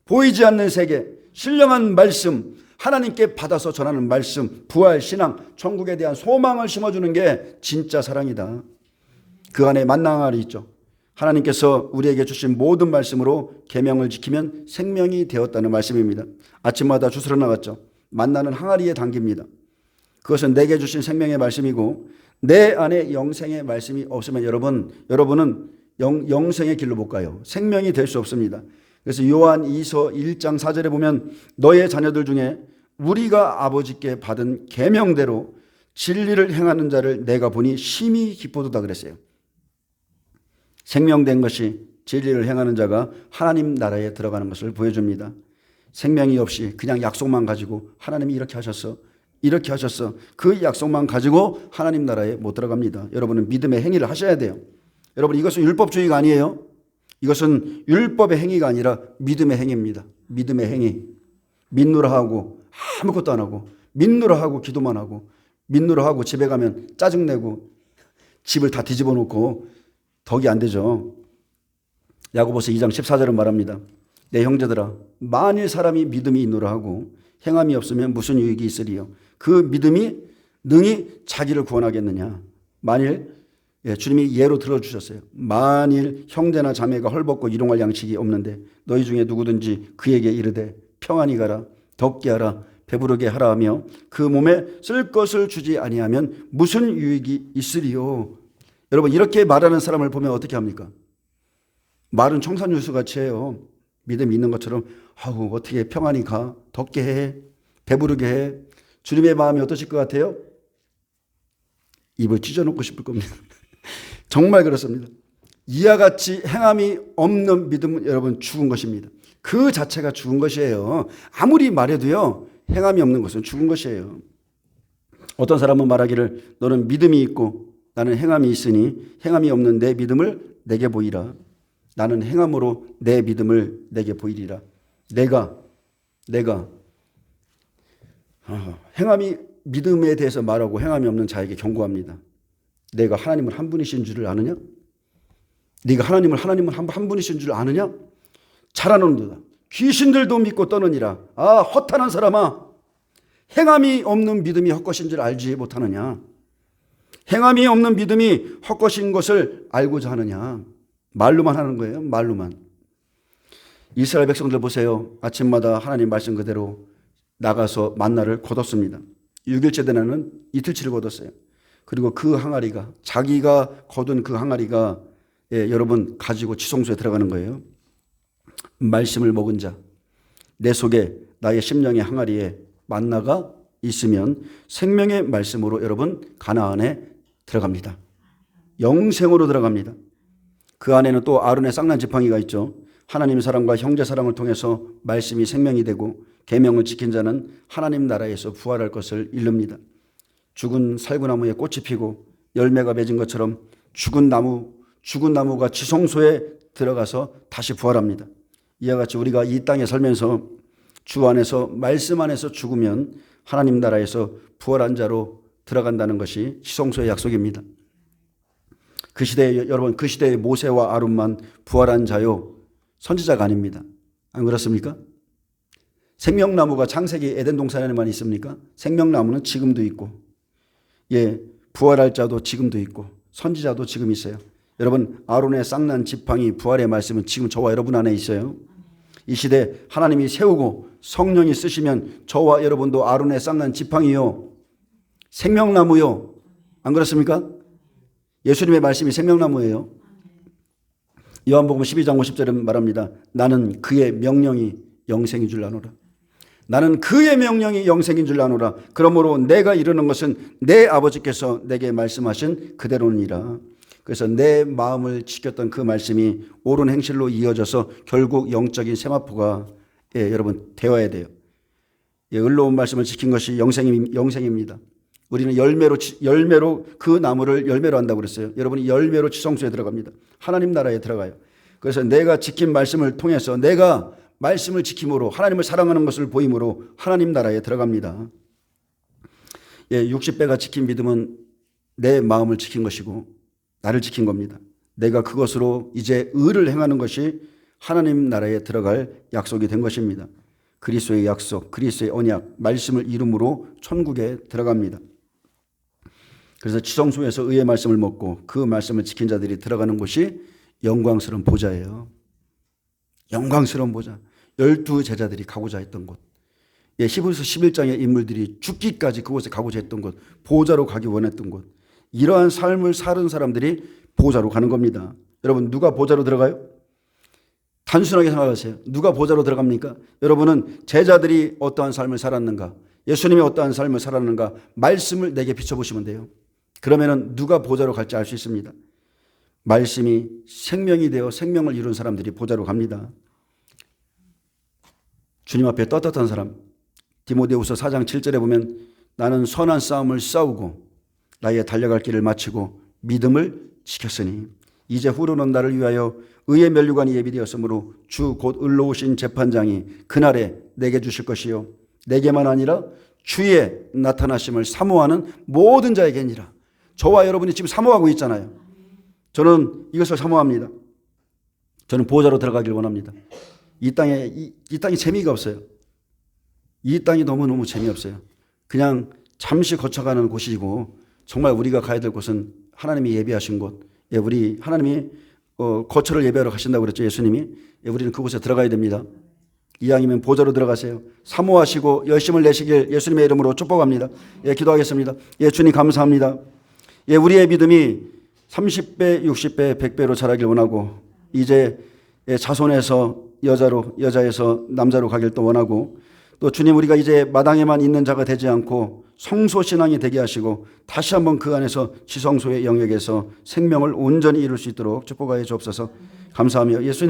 보이지 않는 세계, 신령한 말씀, 하나님께 받아서 전하는 말씀, 부활, 신앙, 천국에 대한 소망을 심어주는 게 진짜 사랑이다. 그 안에 만나 항아리 있죠. 하나님께서 우리에게 주신 모든 말씀으로 계명을 지키면 생명이 되었다는 말씀입니다. 아침마다 주스러 나갔죠. 만나는 항아리에 담깁니다. 그것은 내게 주신 생명의 말씀이고 내 안에 영생의 말씀이 없으면 여러분은 영생의 길로 못 가요. 생명이 될 수 없습니다. 그래서 요한 2서 1장 4절에 보면 너의 자녀들 중에 우리가 아버지께 받은 계명대로 진리를 행하는 자를 내가 보니 심히 기쁘도다 그랬어요. 생명된 것이 진리를 행하는 자가 하나님 나라에 들어가는 것을 보여줍니다. 생명이 없이 그냥 약속만 가지고 하나님이 이렇게 하셨어 그 약속만 가지고 하나님 나라에 못 들어갑니다. 여러분은 믿음의 행위를 하셔야 돼요. 여러분 이것은 율법주의가 아니에요. 이것은 율법의 행위가 아니라 믿음의 행위입니다. 믿음의 행위. 믿노라 하고 아무것도 안 하고 믿노라 하고 기도만 하고 믿노라 하고 집에 가면 짜증내고 집을 다 뒤집어 놓고 덕이 안 되죠. 야고보서 2장 14절은 말합니다. 내 형제들아 만일 사람이 믿음이 있노라 하고 행함이 없으면 무슨 유익이 있으리요. 그 믿음이 능히 자기를 구원하겠느냐. 만일 주님이 예로 들어주셨어요. 만일 형제나 자매가 헐벗고 일용할 양식이 없는데 너희 중에 누구든지 그에게 이르되 평안히 가라 덥게 하라 배부르게 하라 하며 그 몸에 쓸 것을 주지 아니하면 무슨 유익이 있으리요. 여러분 이렇게 말하는 사람을 보면 어떻게 합니까? 말은 청산유수 같이 해요. 믿음이 있는 것처럼 어떻게 평안히 가 덥게 해 배부르게 해. 주님의 마음이 어떠실 것 같아요? 입을 찢어놓고 싶을 겁니다. 정말 그렇습니다. 이와 같이 행함이 없는 믿음은 여러분 죽은 것입니다. 그 자체가 죽은 것이에요. 아무리 말해도요 행함이 없는 것은 죽은 것이에요. 어떤 사람은 말하기를 너는 믿음이 있고 나는 행함이 있으니 행함이 없는 내 믿음을 내게 보이라. 나는 행함으로 내 믿음을 내게 보이리라. 내가 행함이 믿음에 대해서 말하고 행함이 없는 자에게 경고합니다. 내가 하나님을 한 분이신 줄을 아느냐? 네가 하나님을 한 분이신 줄 아느냐? 잘하는도다. 귀신들도 믿고 떠느니라. 허탄한 사람아, 행함이 없는 믿음이 헛것인 줄 알지 못하느냐? 행함이 없는 믿음이 헛것인 것을 알고자 하느냐? 말로만 하는 거예요. 말로만. 이스라엘 백성들 보세요. 아침마다 하나님 말씀 그대로 나가서 만나를 거뒀습니다. 6일째 되나는 이틀치를 거뒀어요. 그리고 그 항아리가 자기가 거둔 그 항아리가 여러분 가지고 지성소에 들어가는 거예요. 말씀을 먹은 자, 내 속에 나의 심령의 항아리에 만나가 있으면 생명의 말씀으로 여러분 가나안에 들어갑니다. 영생으로 들어갑니다. 그 안에는 또 아론의 쌍난 지팡이가 있죠. 하나님 사랑과 형제 사랑을 통해서 말씀이 생명이 되고 계명을 지킨 자는 하나님 나라에서 부활할 것을 이릅니다. 죽은 살구나무에 꽃이 피고 열매가 맺은 것처럼 죽은 나무가 지성소에 들어가서 다시 부활합니다. 이와 같이 우리가 이 땅에 살면서 주 안에서 말씀 안에서 죽으면 하나님 나라에서 부활한 자로 들어간다는 것이 지성소의 약속입니다. 그 시대에 여러분 그 시대의 모세와 아론만 부활한 자요 선지자가 아닙니다. 안 그렇습니까? 생명나무가 창세기 에덴 동산에만 있습니까? 생명나무는 지금도 있고 부활할 자도 지금도 있고 선지자도 지금 있어요. 여러분 아론의 쌍난 지팡이 부활의 말씀은 지금 저와 여러분 안에 있어요. 이 시대 하나님이 세우고 성령이 쓰시면 저와 여러분도 아론의 쌍난 지팡이요 생명나무요. 안 그렇습니까? 예수님의 말씀이 생명나무예요. 요한복음 12장 50절에 말합니다. 나는 그의 명령이 영생인 줄 아노라. 나는 그의 명령이 영생인 줄 아노라. 그러므로 내가 이르는 것은 내 아버지께서 내게 말씀하신 그대로니라. 그래서 내 마음을 지켰던 그 말씀이 옳은 행실로 이어져서 결국 영적인 세마포가 여러분 되어야 돼요. 의로운 말씀을 지킨 것이 영생입니다. 우리는 열매로 그 나무를 열매로 한다고 그랬어요. 여러분이 열매로 지성소에 들어갑니다. 하나님 나라에 들어가요. 그래서 내가 지킨 말씀을 통해서 내가 말씀을 지킴으로 하나님을 사랑하는 것을 보임으로 하나님 나라에 들어갑니다. 60배가 지킨 믿음은 내 마음을 지킨 것이고 나를 지킨 겁니다. 내가 그것으로 이제 의를 행하는 것이 하나님 나라에 들어갈 약속이 된 것입니다. 그리스도의 약속, 그리스도의 언약, 말씀을 이름으로 천국에 들어갑니다. 그래서 지성소에서 의의 말씀을 먹고 그 말씀을 지킨 자들이 들어가는 곳이 영광스러운 보좌예요. 영광스러운 보좌. 12제자들이 가고자 했던 곳. 히브리서 11장의 인물들이 죽기까지 그곳에 가고자 했던 곳. 보좌로 가기 원했던 곳. 이러한 삶을 사는 사람들이 보좌로 가는 겁니다. 여러분, 누가 보좌로 들어가요? 단순하게 생각하세요. 누가 보좌로 들어갑니까? 여러분은 제자들이 어떠한 삶을 살았는가, 예수님이 어떠한 삶을 살았는가 말씀을 내게 비춰보시면 돼요. 그러면은 누가 보좌로 갈지 알 수 있습니다. 말씀이 생명이 되어 생명을 이룬 사람들이 보좌로 갑니다. 주님 앞에 떳떳한 사람, 디모데후서 4장 7절에 보면 나는 선한 싸움을 싸우고 나의 달려갈 길을 마치고 믿음을 지켰으니 이제 후로는 나를 위하여 의의 면류관이 예비되었으므로 주 곧 을로오신 재판장이 그날에 내게 주실 것이요 내게만 아니라 주의 나타나심을 사모하는 모든 자에게니라. 저와 여러분이 지금 사모하고 있잖아요. 저는 이것을 사모합니다. 저는 보좌로 들어가길 원합니다. 이 땅이 재미가 없어요. 이 땅이 너무너무 재미없어요. 그냥 잠시 거쳐가는 곳이고 정말 우리가 가야 될 곳은 하나님이 예비하신 곳. 우리 하나님이 거처를 예배하러 가신다고 그랬죠. 예수님이. 우리는 그곳에 들어가야 됩니다. 이왕이면 보좌로 들어가세요. 사모하시고 열심을 내시길 예수님의 이름으로 축복합니다. 기도하겠습니다. 주님 감사합니다. 우리의 믿음이 30배, 60배, 100배로 자라길 원하고 이제 자손에서 여자로, 여자에서 남자로 가길 또 원하고 또 주님 우리가 이제 마당에만 있는 자가 되지 않고 성소신앙이 되게 하시고 다시 한번 그 안에서 지성소의 영역에서 생명을 온전히 이룰 수 있도록 축복하여 주옵소서. 감사하며 예수님